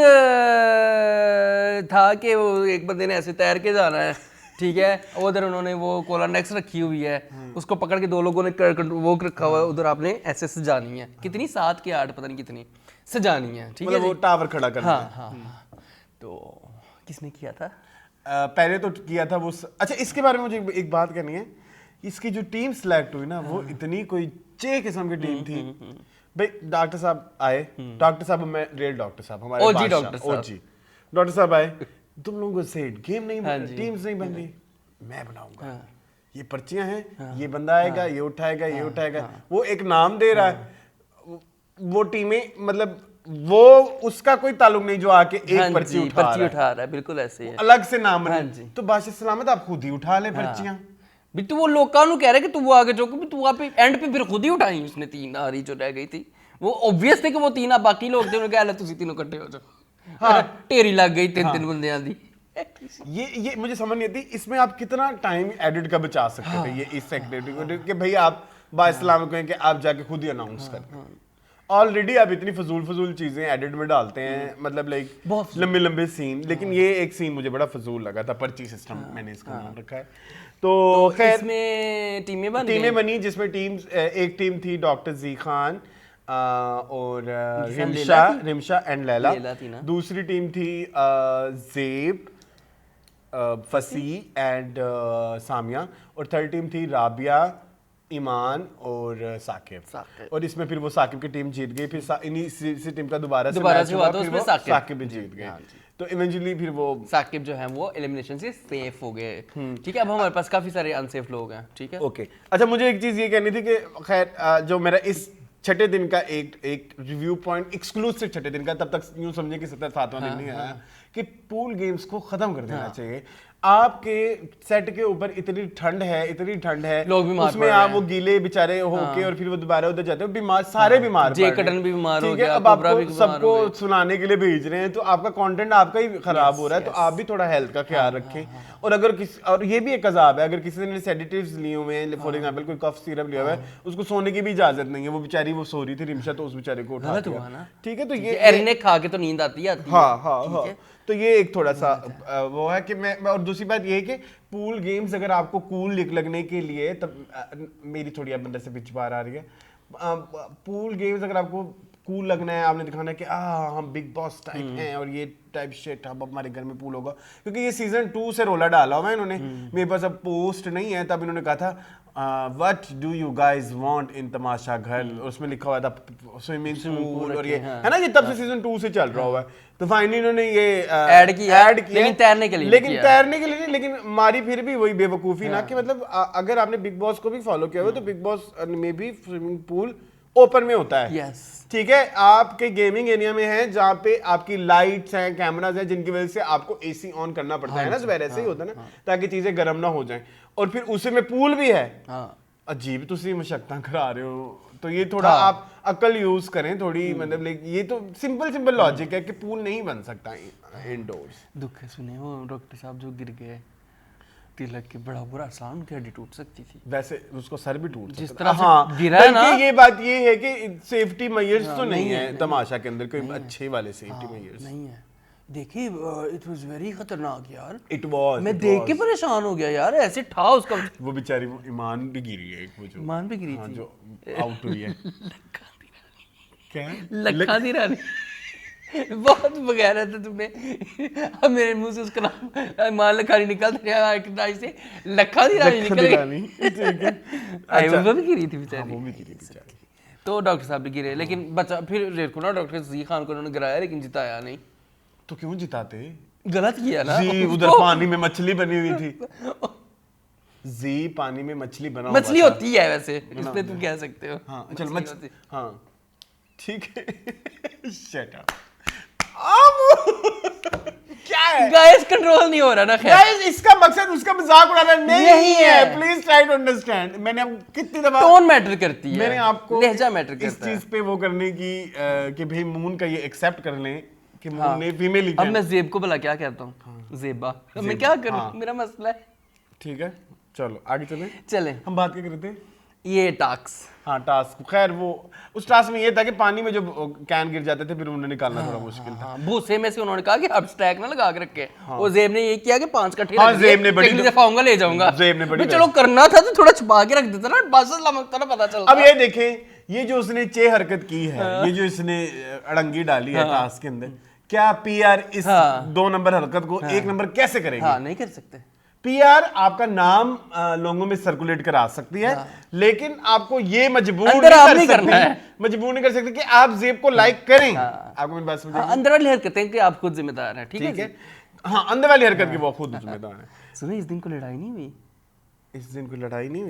था कि वो एक बंदे ने ऐसे तैर के जाना है, ठीक है, उधर उन्होंने वो कोला नेक्स रखी हुई है, उसको पकड़ के 2 लोगों ने वो रखा हुआ है, उधर आपने ऐसे सजानी है, कितनी 7 की 8 पता नहीं कितनी सजानी है, ठीक है। वो टावर खड़ा करना। हाँ। तो किसने किया था? पहले तो किया था वो अच्छा इसके बारे में मुझे एक बात करनी है। इसकी जो टीम सिलेक्ट हुई ना वो इतनी कोई चे किस्म की टीम थी भाई। डॉक्टर साहब आए, डॉक्टर साहब में रियल डॉक्टर साहब हमारे ओजी डॉक्टर साहब आए, तुम लोगों से गेम नहीं टीम्स नहीं बन रही, मैं बनाऊंगा। ये पर्चियां हैं, ये बंदा आएगा, ये उठाएगा, ये उठाएगा। वो एक नाम दे रहा है, वो टीमें मतलब वो उसका कोई ताल्लुक नहीं जो आके एक पर्ची उठा रहा है, बिल्कुल ऐसे ही है, अलग से नाम बने। तो बादशाह सलामत आप खुद ही उठा ले पर्चियां भी। तू वो लोगों को कह रहा है कि तू वो आगे चौक भी तू आप एंड पे फिर खुद ही उठाई उसने 3 आ रही जो रह गई थी। वो ऑब्वियस थे कि वो 3 बाकी लोग थे, उन्होंने कहा तुसी तीनों इकट्ठे हो जाओ। हाँ टेरी लग गई 3 बंदियां दी। ये मुझे समझ नहीं आती इसमें आप कितना टाइम एडिट का बचा सकते थे ये इस एक्टिविटी को कि भाई आप बाइस्लाम कहें कि आप जाके खुद ही अनाउंस करें। ऑलरेडी आप इतनी फजूल चीजें एडिट में डालते हैं, मतलब लाइक लंबे सीन, लेकिन ये एक सीन मुझे बड़ा फजूल लगा था, पर्ची सिस्टम मैंने इसका नाम रखा है। तो खैर इसमें टीमें बनी जिसमें एक टीम थी डॉक्टर जी खान और रिमशा एंड लैला। दूसरी टीम थी ज़ेब, फसी एंड सामिया, और थर्ड टीम थी राबिया, ईमान और साकिब। और इसमें फिर वो साकिब की टीम जीत गई, फिर इसी टीम का दोबारा से हुआ तो उसमें साकिब भी जीत गए। तो इवेंचुअली फिर वो साकिब जो है वो एलिमिनेशन से सेफ हो गए। ठीक है, अब हमारे पास काफी सारे अनसेफ लोग हैं। ठीक है, ओके। अच्छा, मुझे एक चीज ये कहनी थी कि खैर जो मेरा इस छठे दिन का एक रिव्यू पॉइंट एक्सक्लूसिव छठे दिन का, तब तक यूं समझे कि 7वां दिन नहीं आया, कि पूल गेम्स को खत्म कर देना चाहिए। आपके सेट के ऊपर इतनी ठंड है, लोग बीमार उसमें आप वो गीले बेचारे होके और फिर वो दोबारा उधर जाते हो, बीमार सारे बीमार, जे कटन भी बीमार हो गया, अब आपको सबको सुनाने के लिए भेज रहे हैं, तो आपका कंटेंट आपका ही खराब हो रहा है। तो आप भी थोड़ा हेल्थ का ख्याल रखें। और अगर और ये भी एक अजाब है, अगर किसी ने सेडेटिव्स लिए हुए हैं, फॉर एग्जांपल कोई कफ सिरप लिया हुआ है, उसको सोने की भी इजाजत नहीं है। वो बेचारी वो सो रही थी रिमशा, तो उस बेचारे को उठा दिया। ठीक है, तो ये एरिने खा के तो नींद आती है। हाँ, तो ये एक थोड़ा सा वो है कि मैं और दूसरी बात ये है कि पूल गेम्स अगर आपको कूल लगने के लिए, तब मेरी थोड़ी अब अंदर से पिच बार आ रही है, पूल गेम्स अगर आपको कूल लगना है, आपने दिखाना है कि हम बिग बॉस टाइप हैं और ये टाइप शिट, अब हमारे घर में पूल होगा, क्योंकि ये सीजन 2 से रोला डाला हुआ है इन्होंने। मेरे पास अब पोस्ट नहीं है, तब इन्होंने कहा था what do you guys want in Tamasha Ghar, उसमें लिखा हुआ था स्विमिंग पूल, और ये है ना, ये तब से सीजन 2 से चल रहा हुआ है। तो फाइनली इन्होंने ये ऐड किया, लेकिन तैरने के लिए नहीं, लेकिन हमारी फिर भी वही बेवकूफी ना, कि मतलब अगर आपने बिग बॉस को भी फॉलो किया हुआ, तो बिग बॉस में भी स्विमिंग पूल ओपन में होता है। ठीक है, आपके गेमिंग एरिया में है जहाँ पे आपकी लाइट्स हैं, कैमरास हैं, जिनकी वजह से आपको एसी ऑन करना पड़ता है ना, सवेरे ऐसे ही होता है ना, ताकि चीजें गर्म ना हो जाएं। और फिर उसी में पूल भी है। अजीब तुसी मशक्कतां करा रहे हो, तो ये थोड़ा आप अकल यूज करें थोड़ी, मतलब ये तो सिंपल लॉजिक है कि पूल नहीं बन सकता इंडोर्स। दुख सुने वो डॉक्टर साहब जो गिर गए तिलक के, बड़ा बुरा सा, उनकी हड्डी टूट सकती थी। वैसे उसको सर भी टूट जिस तरह से गिरा है ना। ये बात ये है कि सेफ्टी मेजर्स तो नहीं है तमाशा के अंदर, कोई अच्छे वाले सेफ्टी मेजर्स नहीं है। देखिए इट वाज वेरी खतरनाक यार, इट वाज, मैं देख के परेशान हो गया यार, ऐसे ठा उसका। वो बेचारी ईमान भी गिरी है, वो जो ईमान भी गिरी थी, जो आउट हुई है। क्या लखा दी रानी बहुत बगैर था तुमने। अब मेरे मुंह से उसका नाम ईमान लखानी निकल रहा से, लखा दी रानी निकल गई। ठीक है, वो भी गिरी थी बेचारी, वो भी गिरी बेचारी। तो डॉक्टर साहब भी गिरे, लेकिन बचा फिर देखो ना, डॉक्टर जी खान को उन्होंने गिराया लेकिन जिताया नहीं। तो क्यों जिताते? गलत किया ना जी, उधर पानी में मछली बनी हुई थी। जी, पानी में मछली बना, मछली होती है वैसे, इसलिए तुम कह सकते हो। हाँ चल हाँ ठीक है। Shut up. क्या है गाइस, कंट्रोल नहीं हो रहा ना। खैर गाइस, इसका मकसद उसका मजाक उड़ाना नहीं है। Please try to understand. मैंने अब कितनी दफा, टोन मैटर करती है, मैंने आपको लहजा मैटर करता है इस चीज पे वो करने की कि भाई मून का ये एक्सेप्ट कर लें कि मून ने फीमेल ही। अब मैं जेब को भला क्या कहता हूँ, जेबा, मैं क्या करूँ, मेरा मसला है। ठीक है, चलो आगे चले। हम बात क्या कर रहे थे? ये टास्क, हाँ टास्क। खैर वो उस टास्क में ये था कि पानी में जो कैन गिर जाते थे, फिर उन्हें निकालना थोड़ा मुश्किल था। भूसे में से उन्होंने कहा कि अब स्टैक ना लगा के रखे। और जेब ने ये किया कि 5 कट्ठे हाँ, जेब ने बड़ी दफा आऊंगा ले जाऊंगा। जेब ने बड़ी, चलो करना था तो थोड़ा छुपा के रख देता ना, बस लमकता ना पता चलता। अब ये देखें, ये जो उसने हरकत की है, ये जो इसने अड़ंगी डाली है टास्क के अंदर, क्या पीआर इस 2 नंबर हरकत को 1 नंबर कैसे करेगी? हाँ, नहीं कर सकते। पीआर आपका नाम लोगों में सर्कुलेट करा सकती है, लेकिन आपको ये मजबूर नहीं कर सकती कि आप जेब को लाइक करें। आपको मेरी बात समझ आई? अंदर वाली हरकतें कि आप खुद जिम्मेदार हैं। ठीक है। हाँ, अंदर वाली हरकत की वो खुद जिम्मेदार है। सुनो, इस दिन को लड़ाई नहीं हुई, इस दिन कोई लड़ाई नहीं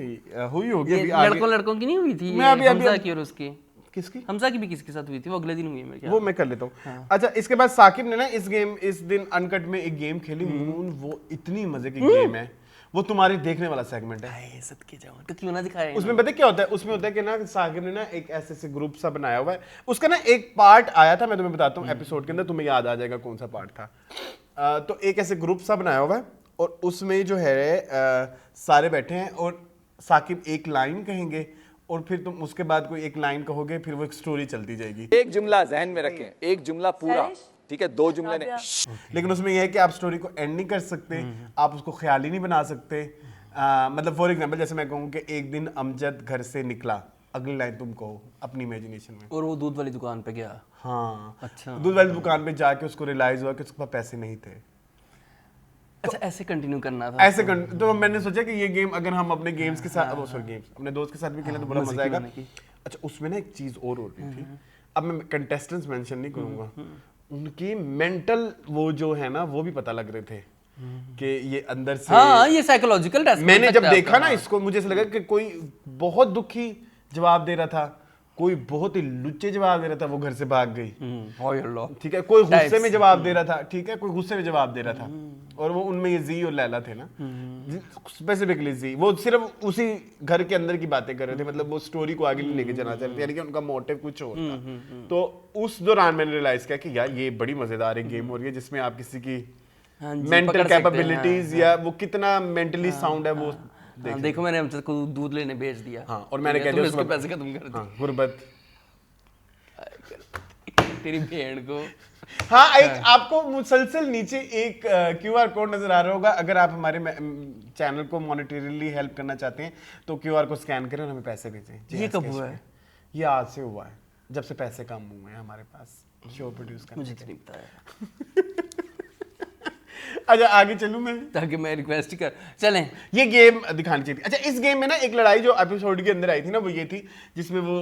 हुई होगी। लड़कों की नहीं हुई थी, हमजा की और उसकी। किसकी? हमजा की भी किसके साथ हुई थी, वो अगले दिन हुई है। वो मैं कर लेता हूँ। अच्छा, इसके बाद साकिब ने ना इस दिन अनकट में एक गेम खेली, मून। वो इतनी मजे की गेम है, वो तुम्हारे देखने वाला सेगमेंट है। हाय सदके जाऊं तो क्यों ना दिखाए उसमें पता है क्या होता है, उसमें होता है कि ना साकिब ने ना एक ऐसे ग्रुप सा बनाया हुआ है, उसका ना एक पार्ट आया था, मैं तुम्हें बताता हूँ एपिसोड के अंदर, तुम्हें याद आ जाएगा कौन सा पार्ट था। तो एक ऐसे ग्रुप सा बनाया हुआ है और उसमें जो है सारे बैठे हैं और साकिब एक लाइन कहेंगे और फिर तुम उसके बाद कोई एक लाइन कहोगे, फिर वो एक स्टोरी चलती जाएगी। एक जुमला जहन में रखें, एक जुमला पूरा, ठीक है, 2 जुमले ने। लेकिन उसमें यह है कि आप स्टोरी को एंड नहीं कर सकते, आप उसको ख्याली नहीं बना सकते। मतलब फॉर एग्जांपल जैसे मैं कहूँ कि एक दिन अमजद घर से निकला, अगली लाइन तुम कहो अपनी इमेजिनेशन में। और वो दूध वाली दुकान पे गया। हाँ, अच्छा। दूध वाली दुकान पे जाके उसको रियलाइज हुआ कि उसके पास पैसे नहीं थे। अच्छा ऐसे कंटिन्यू करना था। ऐसे तो मैंने सोचा कि ये गेम अगर हम अपने गेम्स के साथ, सॉरी गेम्स अपने दोस्त के साथ भी खेलें तो बड़ा मजा आएगा। अच्छा उसमें ना एक चीज और हो रही थी, अब मैं कंटेस्टेंट्स मेंशन नहीं करूंगा, उनकी मेंटल वो जो है ना वो भी पता लग रहे थे कि ये अंदर से। हाँ ये साइकोलॉजिकल टेस्ट। मैंने जब देखा ना इसको, मुझे ऐसा लगा कि कोई बहुत दुखी जवाब दे रहा था, कोई बहुत ही लुच्चे जवाब दे रहा था, वो घर से भाग गई। ठीक है, कोई गुस्से में जवाब दे रहा था, ठीक है, कोई गुस्से में जवाब दे रहा था, और वो उनमें ये जी और लैला थे ना, स्पेसिफिकली जी, वो सिर्फ उसी घर के अंदर की बातें कर रहे थे, मतलब वो स्टोरी को आगे नहीं लेके जाना चाह रहे थे, यानी कि उनका मोटिव कुछ और था। तो उस दौरान मैंने रियलाइज किया कि यार ये बड़ी मजेदार एक गेम हो रही है जिसमें आप किसी की मेंटल कैपेबिलिटीज या वो कितना मेंटली साउंड है वो देखो मैंने अमजद को दूध लेने भेज दिया। हाँ, और मैंने कह दिया उसके पैसे खत्म कर दिए। हाँ, गुर्बत तेरी भेड़ को। हाँ, एक आपको मुसलसल नीचे एक QR कोड नजर आ रहा होगा, अगर आप हमारे चैनल को मॉनेटरीली हेल्प करना चाहते हैं तो QR को स्कैन करें और हमें पैसे भेजें। ये कब हुआ है? ये आज से हुआ है, जब से पैसे कम हुए हैं हमारे पास शो प्रोड्यूस करने मुझे के। तो नहीं पता है। अच्छा आगे चलूं मैं, ताकि मैं रिक्वेस्ट कर चलें। ये गेम दिखानी चाहिए थी। अच्छा इस गेम में ना एक लड़ाई जो एपिसोड के अंदर आई थी ना, वो ये थी जिसमें वो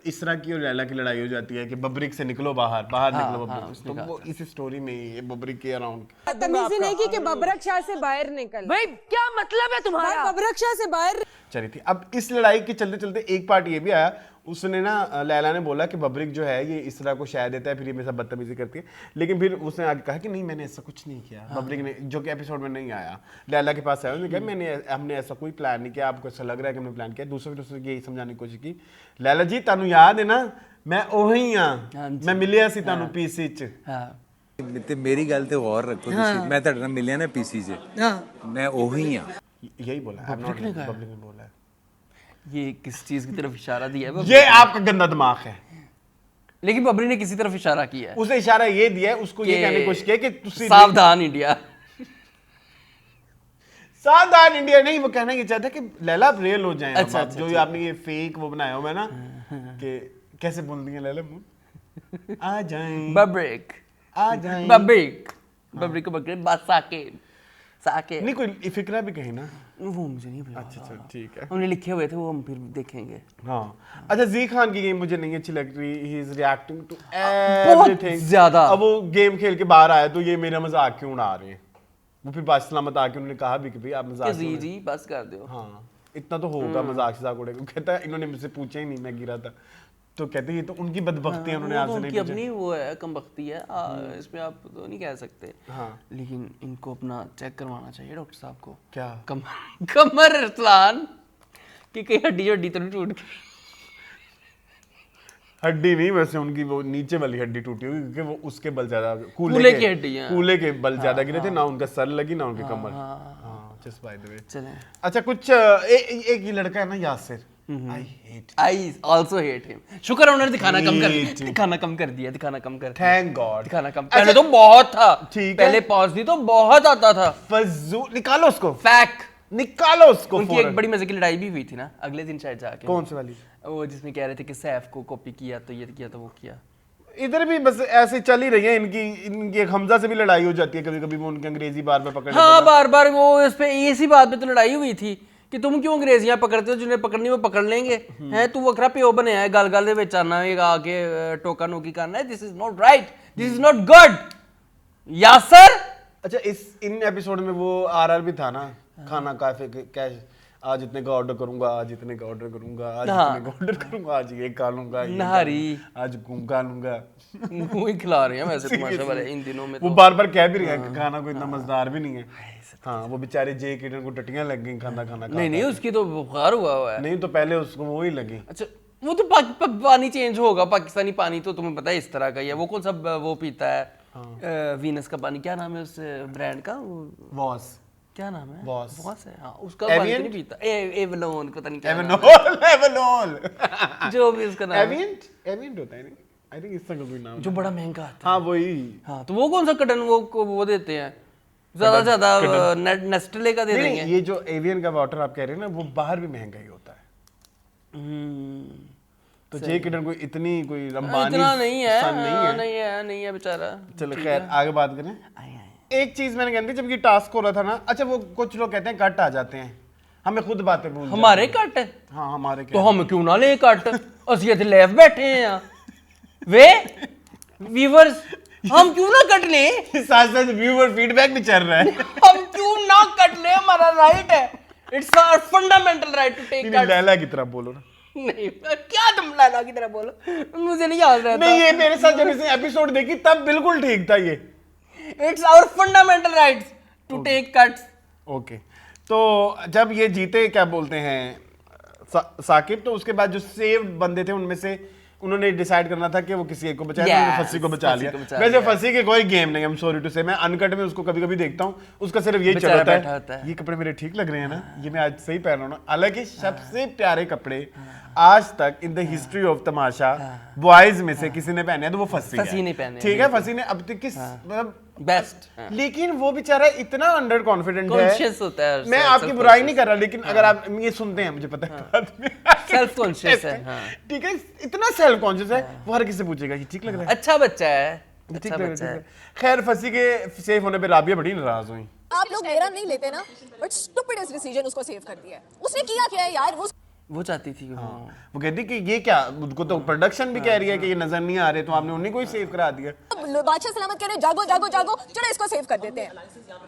इसरा की और लैला की लड़ाई हो जाती है कि बबरिक से निकलो बाहर निकलो बबरिक। तो वो इस स्टोरी में ही है बबरिक के अराउंड तमीज़ नहीं की कि बबरक शाह से बाहर निकल। भाई क्या मतलब है तुम्हारा? बबरक शाह से बाहर चली थी। अब इस लड़ाई के चलते चलते एक पार्ट ये भी आया, उसने ना लैला ने बोला कि बबरिक जो है ये इसरा को शायद देता है, फिर ये मेरे साथ बदतमीजी करती है, लेकिन फिर उसने आगे कहा कि नहीं मैंने ऐसा कुछ नहीं किया। बबरिक ने, जो कि एपिसोड में नहीं आया, लैला के पास आया, उसने कहा हमने ऐसा कोई प्लान नहीं किया, आपको ऐसा लग रहा है कि हमने प्लान किया। दूसरे यही समझाने की कोशिश की, लैला जी तानू याद है ना मैं ओही हां, मैं मिलिया सी तानू पीसी च। हाँ ਤੇ ਮੇਰੀ ਗੱਲ ਤੇ ਗੌਰ ਰੱਖੋ ਤੁਸੀਂ, ਮੈਂ ਤੁਹਾਡੇ ਨਾਲ ਮਿਲਿਆ ਨਾ ਪੀਸੀ 'ਚ, ਮੈਂ ਉਹੀ ਆ। यही बोला है, बबरिक ने बोला है। ये किस चीज की तरफ इशारा दिया है? ये आपका गंदा दिमाग है। लेकिन बबरी ने किसी तरफ इशारा किया है। उसे इशारा ये दिया है, उसको ये कहने की कोशिश की कि तुसी सावधान इंडिया। सावधान इंडिया नहीं, वो कहना ये चाहता है कि लैला आप रियल हो जाएं। अच्छा, अब जो आपने ये फेक वो बनाया हुआ है ना कि कैसे बोलती है लैला, आ जाएं बब्रिक आ जाएं बब्रिक को पकड़े बात साके नहीं, कोई फिक्रा भी कहीं ना। वो मुझे नहीं पता। अच्छा ठीक है, हमने लिखे हुए थे वो, हम फिर देखेंगे। हाँ। अच्छा जी खान की गेम मुझे नहीं अच्छी लग रही, ही इज रिएक्टिंग टू बहुत एवरीथिंग ज्यादा। अब वो गेम खेल के बाहर आया तो ये मेरा मजाक क्यों उड़ा रहे हैं। वो फिर बात सलामत आके उन्होंने कहा भी कि भाई आप मजाक जी जी बस कर दो। हाँ इतना तो होगा, मजाक उड़ेगा। कहता है इन्होंने मुझसे पूछा ही नहीं, मैं गिरा था। तो कहते ये तो उनकी बदबख्ती है, उन्होंने आपसे नहीं उनकी पूछा। अपनी वो है, कमबख्ती है, इसमें आप तो नहीं कह सकते। हाँ। लेकिन इनको अपना चेक करवाना चाहिए डॉक्टर साहब को। क्या कमर अरसलान कि कहीं हड्डी तो नहीं टूट गई। हड्डी नहीं, वैसे उनकी वो नीचे वाली हड्डी टूटी हुई क्योंकि वो उसके बल ज्यादा कूले की हड्डी है। कूले के बल ज्यादा गिरे थे ना, उनका सर लगी ना उनकी कमर। हाँ जस्ट बाय द वे। चलें। अच्छा कुछ एक ये लड़का है ना Yasir, I also hate him। शुक्र है उन्होंने दिखाना कम कर दिया। Thank God. दिखाना कम, पहले तो बहुत था। ठीक है, पहले पॉज दी तो बहुत आता था। फजूल निकालो उसको, फैक निकालो उसको। उनकी एक बड़ी मजे की लड़ाई भी हुई थी ना अगले दिन शायद जाके। कौन सी वाली? वो जिसमें कह रहे थे कि सैफ को कॉपी किया तो ये किया तो वो किया। इधर भी बस ऐसे चल ही रही है इनकी एक हमजा से भी लड़ाई हो जाती है कभी कभी, वो उनकी अंग्रेजी बार बार पकड़। हाँ बार वो इस पे इसी बात पे तो लड़ाई हुई थी कि तुम क्यों अंग्रेजियां पकड़ते हो, जिन्हें पकड़नी वो पकड़ लेंगे हैं। तू वखरा प्यो बनया है, गल दे विच आना है, आके टोका नोकी करना है। This is not right, this is not good Yasir. अच्छा इन एपिसोड में वो आरआर भी था ना, खाना काफे कैश आज इतने का ऑर्डर करूंगा, आज इतने का ऑर्डर करूंगा, आज हाँ। इतने का ऑर्डर करूंगा, आज ये खा लूंगा, ये खा नारी। लूंगा, आज घूम खा लूंगा। वो ही खिला रहे हैं वैसे तमाशा वाले इन दिनों में वो तो। बार बार कह भी रही है कि खाना कोई इतना मजेदार भी नहीं है। हाँ, वो बेचारे जे किडन को टट्टियां लग गई खाना खाना नहीं नहीं, उसकी तो बुखार हुआ है। नहीं तो पहले उसको वो ही लगी। अच्छा, वो तो पानी चेंज होगा, पाकिस्तानी पानी तो तुम्हें पता है इस तरह का ही है। वो कौन सा वो पीता है वीनस का पानी, क्या नाम है उस ब्रांड का? वॉस, क्या नाम है? Boss। बॉस है हाँ, उसका पानी तो Evian? नहीं पीता। एवलोन, पता नहीं क्या नाम एवनोल, एवनोल। है। जो भी उसका नाम है, एविएंट, एविएंट होता है नहीं? आई थिंक इसका कोई नाम। जो बड़ा महंगा आता है। हाँ वही। हाँ, तो वो कौन सा कटन वो देते हैं ज्यादा से ज्यादा नेस्टले का दे नहीं, देंगे। नहीं, ये जो एवियन का वाटर आप कह रहे हैं ना, वो बाहर भी महंगा ही होता है। तो जे किडन कोई इतनी कोई रंबानी इतना नहीं है, सन नहीं है बेचारा। चलो खैर आगे बात करें। एक चीज मैंने कहती जब ये टास्क हो रहा था ना, अच्छा वो कुछ लोग कहते हैं कट आ जाते हैं, हमें खुद बातें भूल जाते हमारे कट है हैं। हाँ हमारे तो क्या हम क्यों ना ले कट, असली इतने लेफ बैठे हैं यहाँ वे व्यूअर्स, हम क्यों ना कट ले, साथ साथ व्यूअर फीडबैक भी चल रहा है। हम क्यों ना कट ले, हमारा राइट है, it's our fundamental right to take नहीं, कट। लैला की तरह बोलो ना। नहीं, क्या तुम लैला की तरह बोलो, मुझे नहीं याद रहता। नहीं, ये मेरे साथ जब इसने एपिसोड देखी तब बिल्कुल ठीक था ये। It's our fundamental rights to take cuts. Okay, तो जब ये जीते क्या बोलते हैं साकिब, तो उसके बाद जो सेव बंदे थे उनमें से उन्होंने डिसाइड करना था कि वो किसी एक को बचाए, Yes, उन्होंने फंसी को बचा फंसी लिया। को बचा वैसे लिया। फंसी के कोई गेम नहीं, आई एम सॉरी टू से, मैं अनकट में उसको कभी कभी देखता हूँ, उसका सिर्फ यही बेचारा चलता बैठा होता है है। ये कपड़े मेरे ठीक लग रहे हैं ना, ये मैं आज सही पहन रहा हूँ ना। हालांकि सबसे प्यारे कपड़े आज तक in the history of Tamasha boys में से किसी ने पहने हैं तो वो फंसी फंसी है। ने पहने हैं, ठीक है, फंसी ने अब तक किस मतलब बेस्ट लेकिन वो बेचारा इतना अंडर कॉन्फिडेंट है, कॉन्शियस होता है, मैं आपकी बुराई नहीं कर रहा, लेकिन अगर आप ये सुनते हैं मुझे पता है बाद में सेल्फ कॉन्शियस है। हाँ। ठीक है, इतना सेल्फ कॉन्शियस है, वो हर किसी से पूछेगा कि ठीक लग रहा है, अच्छा बच्चा है, ठीक अच्छा लग रहा है, बच्चा ठीक है। है। खैर फंसी के सेफ होने पे राबिया बड़ी नाराज हुई। आप लोग मेरा नहीं लेते ना, बट स्टूपिडेस्ट डिसीजन उसको सेव कर दिया है। उसने किया क्या है यार, वो चाहती थी वो कहती कि ये क्या, उनको तो प्रोडक्शन भी कह रही है कि ये नजर नहीं आ रहे, तो आपने उन्हीं को ही सेव करा दिया। बादशाह सलामत कह रहे जागो जागो जागो, चलो इसको सेव कर देते हैं।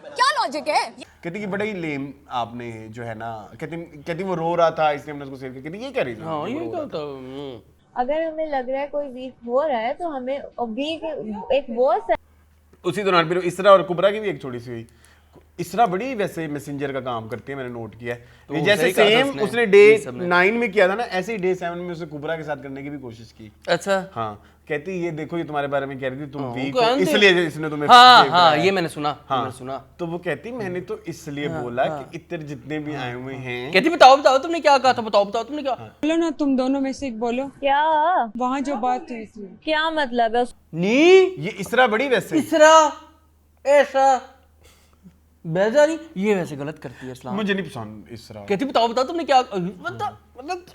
क्या लॉजिक है? कहती कि बड़ा ही लेम आपने जो है ना, कहती वो रो रहा था इसलिए हमने उसको सेव किया। कहती ये कह रही थी हाँ, ये क्या था। अगर हमें लग रहा है कोई वीक हो रहा है तो हमें वीक एक वो उसी दौरान फिर इसरा और कुबरा की भी एक छोटी सी हुई। इसरा बड़ी वैसे मैसेंजर का काम करती है, मैंने नोट किया है। तो जैसे सही कहा था सेम उसने, उसने डे ये सब में। 9 में किया था ना, ऐसे ही डे 7 में उसे कुबरा के साथ करने की भी कोशिश की। अच्छा हाँ, कहती ये देखो ये तुम्हारे बारे में कह रही थी, तुम वीक वो हो कहती- इसलिए इसने तुम्हें हाँ save हाँ, कराया। ये मैंने सुना, हाँ, मैंने सुना। तो वो कहती मैंने तो इसलिए बोला कि इतने जितने भी आए हुए हैं। कहती बताओ बताओ तुमने क्या कहा था, बताओ बताओ तुमने क्या। बोलो ना, तुम दोनों में से एक बोलो, क्या वहाँ जो बात हुई थी। क्या मतलब है? नी ये इसरा बड़ी वैसे इसरा ऐसा बेजारी, ये वैसे गलत करती है इस्लाम। मुझे नहीं पसंद इसरा। कहती बताओ बताओ तुमने क्या, मतलब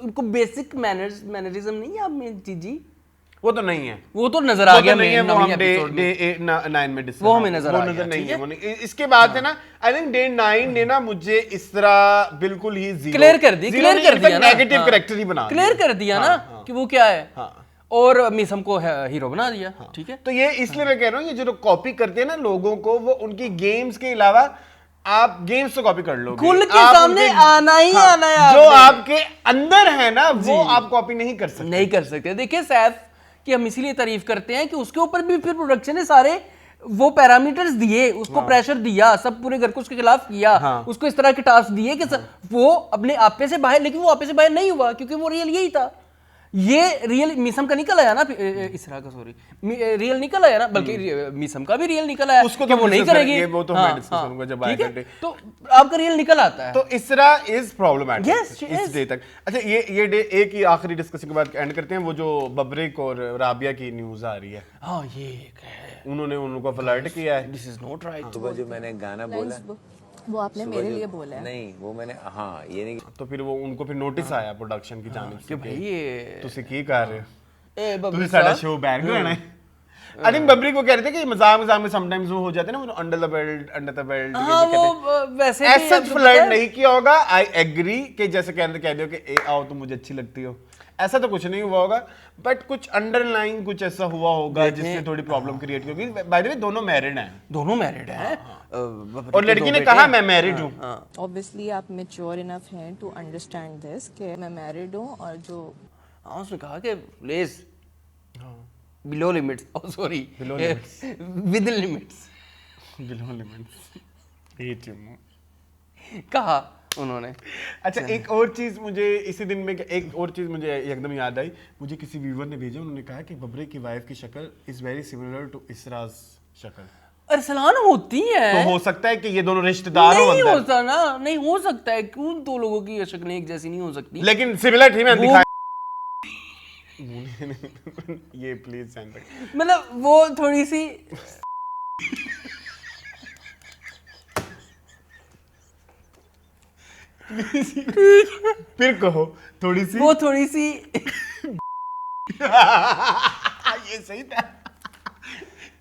उनको बेसिक मैनरिज्म नहीं है आप में जीजी, वो तो नहीं है, वो तो नजर आ वो गया तो नहीं है, वो नवीं हम episode में। डे 9 में डिस्कस, वो हमें नजर आ गया, नहीं ठीक है, है? वो नहीं। इसके बाद है ना, आई थिंक डे 9 ने ना मुझे इस तरह बिल्कुल ही जीरो क्लियर कर दी, क्लियर कर दिया ना, नेगेटिव कैरेक्टर ही बना क्लियर कर दिया ना कि वो क्या है, हाँ। और मिसम को हीरो बना दिया। ठीक है, तो ये इसलिए मैं कह रहा हूँ, ये जो कॉपी करते हैं ना लोगों को, वो उनकी गेम्स के अलावा आप गेम्स तो कॉपी कर लो, खुल के सामने आना ही आना है जो आपने। आपके अंदर है ना वो आप कॉपी नहीं कर सकते। नहीं कर सकते। देखिए सैफ कि हम इसीलिए तारीफ करते हैं कि उसके ऊपर भी फिर प्रोडक्शन ने सारे वो पैरामीटर्स दिए, उसको प्रेशर दिया, सब पूरे घर को उसके खिलाफ किया, उसको इस तरह के टास्क दिए कि वो अपने आपे से बाहर, लेकिन वो आपे से बाहर नहीं हुआ क्योंकि वो रियल यही था। ये रियल मिसम का निकल आया ना, इसरा का सॉरी, रियल निकल आया ना, बल्कि मिसम का भी रियल निकल आया उसको कि तो वो नहीं करेगी, वो तो मैं डिस्कस करूंगा जब ठीक आएगा है? डे। तो आपका रियल निकल आता है। तो इसरा इज प्रॉब्लमैटिक Yes, she इस is. डे तक। अच्छा ये डे एक ही आखिरी डिस्कशन के बाद एंड करते हैं, वो जो बबरिक और राबिया की न्यूज आ रही है। हाँ, ये एक है, उन्होंने उनको फ्लर्ट किया है। This is not right. सुबह जो मैंने गाना बोला, वो आपने मेरे लिए बोला है। नहीं वो मैंने, हाँ ये नहीं, तो फिर वो उनको फिर नोटिस आया प्रोडक्शन की जानिब कि से भाई ये तुसी की कर रहे हो, ए तुसी बबली साडा साहब, शो बैन करना है। आई थिंक बबरिक वो कह रहे थे कि मजाक में समटाइम्स वो हो जाते हैं ना, वो अंडर द बेल्ट हाँ वो वैसे भी ऐसा आपको पता फ्लर्ट है? नहीं किया होगा। आई एग्री कि जैसे कह दियो कि ए आओ तुम मुझे अच्छी लगती हो, ऐसा तो कुछ नहीं हुआ होगा, बट कुछ अंडरलाइन कुछ ऐसा हुआ होगा जिससे थोड़ी प्रॉब्लम क्रिएट होगी। बाय द वे दोनों मैरिड हैं। दोनों मैरिड हैं। और लड़की ने कहा मैं मैरिड हूँ। ऑब्वियसली आप मेच्योर इनफ हैं टू अंडरस्टैंड दिस कि मैं मैरिड हूँ और जो हाँ उसने कहा कि please below limits, oh sorry Below limits. With limits below limits. Hate you. कहा उन्होंने। अच्छा एक और चीज मुझे इसी दिन में एक और चीज मुझे एकदम याद आई। मुझे किसी व्यूवर ने भेजा, उन्होंने कहा कि बबरे की वाइफ की शक्ल इज वेरी सिमिलर टू इसराज शक्ल। अरसलान होती है तो हो सकता है कि ये दोनों रिश्तेदार हो नहीं अंदर। होता ना, नहीं हो सकता है, क्यों दो लोगों की शक्लें एक जैसी नहीं हो सकती। लेकिन सिमिलर थी, मैं दिखाया ये प्लीज सेंड। मतलब वो थोड़ी सी फिर कहो थोड़ी सी। वो थोड़ी सी ये सही था।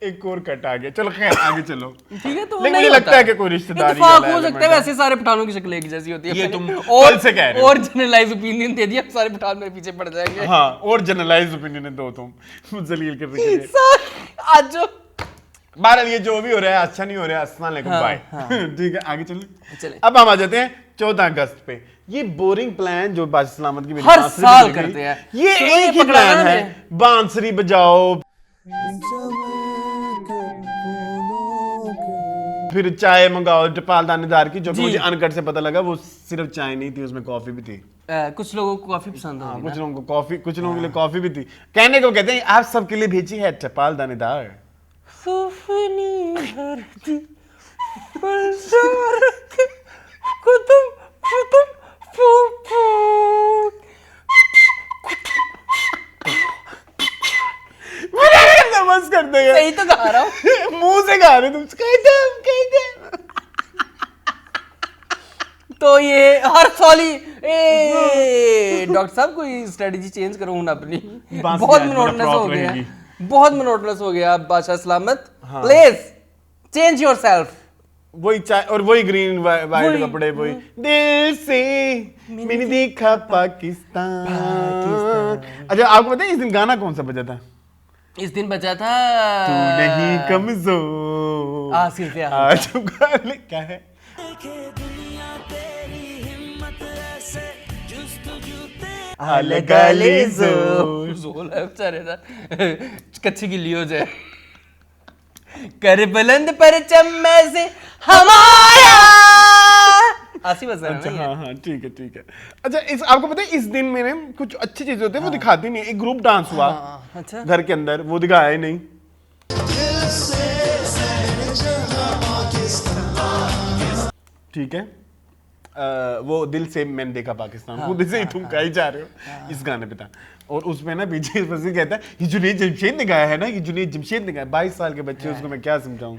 एक और कट आ गया, चलो खैर आगे चलो। ठीक है, तो लेकिन नहीं मुझे लगता होता है कि कोई रिश्तेदारी इत्तेफाक वाला हो सकता है, element वैसे सारे पठानों की शक्ल एक जैसी होती है। ये मैंने तुम और कल से कह रहे हो। और जनरलाइज ओपिनियन दे दिया, सारे पठान मेरे पीछे पड़ जाएंगे। हाँ, और जनरलाइज ओपिनियन दो तुम जलील करने के लिए। आज जो बहरहाल ये जो भी हो रहा है अच्छा नहीं हो रहा है। अस्सलाम वालेकुम, बाय। ठीक है आगे चलें। चलें। अब हम आ जाते हैं 14 अगस्त पे। ये बोरिंग प्लान जो बादशाह सलामत की मेरी हर बांसुरी साल बज गई, करते हैं। ये सुनो, एक ही ये प्लान पकड़ाना है, है। बांसुरी बजाओ, फिर चाय मंगाओ जपाल दानेदार की, जो कि जी। मुझे अनकट से पता लगा वो सिर्फ चाय नहीं थी, उसमें कॉफी भी थी। कुछ लोगों को काफी पसंद हाँ, होगी कुछ ना। लोगों को कॉफी, कुछ लोगों के लिए कॉफी भी थी। कहने को कहते हैं आप सबके लिए भेजी है चपाल दानेदार। सुफनी भरती गुलजार के कुतुब कुतुब फूफू। बस कर दो यार। सही तो गा रहा हूँ। मुंह से गा रहे तुम। कह दे। तो ये हर साल ही डॉक्टर साहब कोई स्ट्रेटजी चेंज करो ना अपनी। बांसुरी बहुत आज मेरा मोनोटोनस prop हो गया, रहेगी। बहुत मोनोटोनस हो गया बादशाह सलामत। Please change yourself. वही चाय और वही ग्रीन वाइट वही, कपड़े, वही दिल से मैंने देखा पाकिस्तान। अच्छा आपको पता है इस दिन गाना कौन सा बजा था? इस दिन बचा था तू नहीं कमजोर आसिफ यार। आज गाने क्या है? अलगाले जोर जोर है बेचारे ना। कच्ची गिल्ली हो जाए। कर बुलंद परचम में से हमारा आसिफ अजहर है अच्छा ना ये? हाँ ठीक है ठीक है। अच्छा इस आपको पता है इस दिन में कुछ अच्छी चीजें होती है वो दिखाती नहीं है। एक ग्रुप डांस हुआ अच्छा घर के अंदर, वो दिखाया ही नहीं। ठीक है वो दिल से मैंने देखा पाकिस्तान, वो दिल से ही तुम कहीं जा रहे हो इस गाने पे था। और उसमें ना पीछे फसी कहता है ये जुनैद जमशेद ने गाया है ना, ये जुनैद जमशेद ने गाया। 22 साल के बच्चे उसको मैं क्या समझाऊं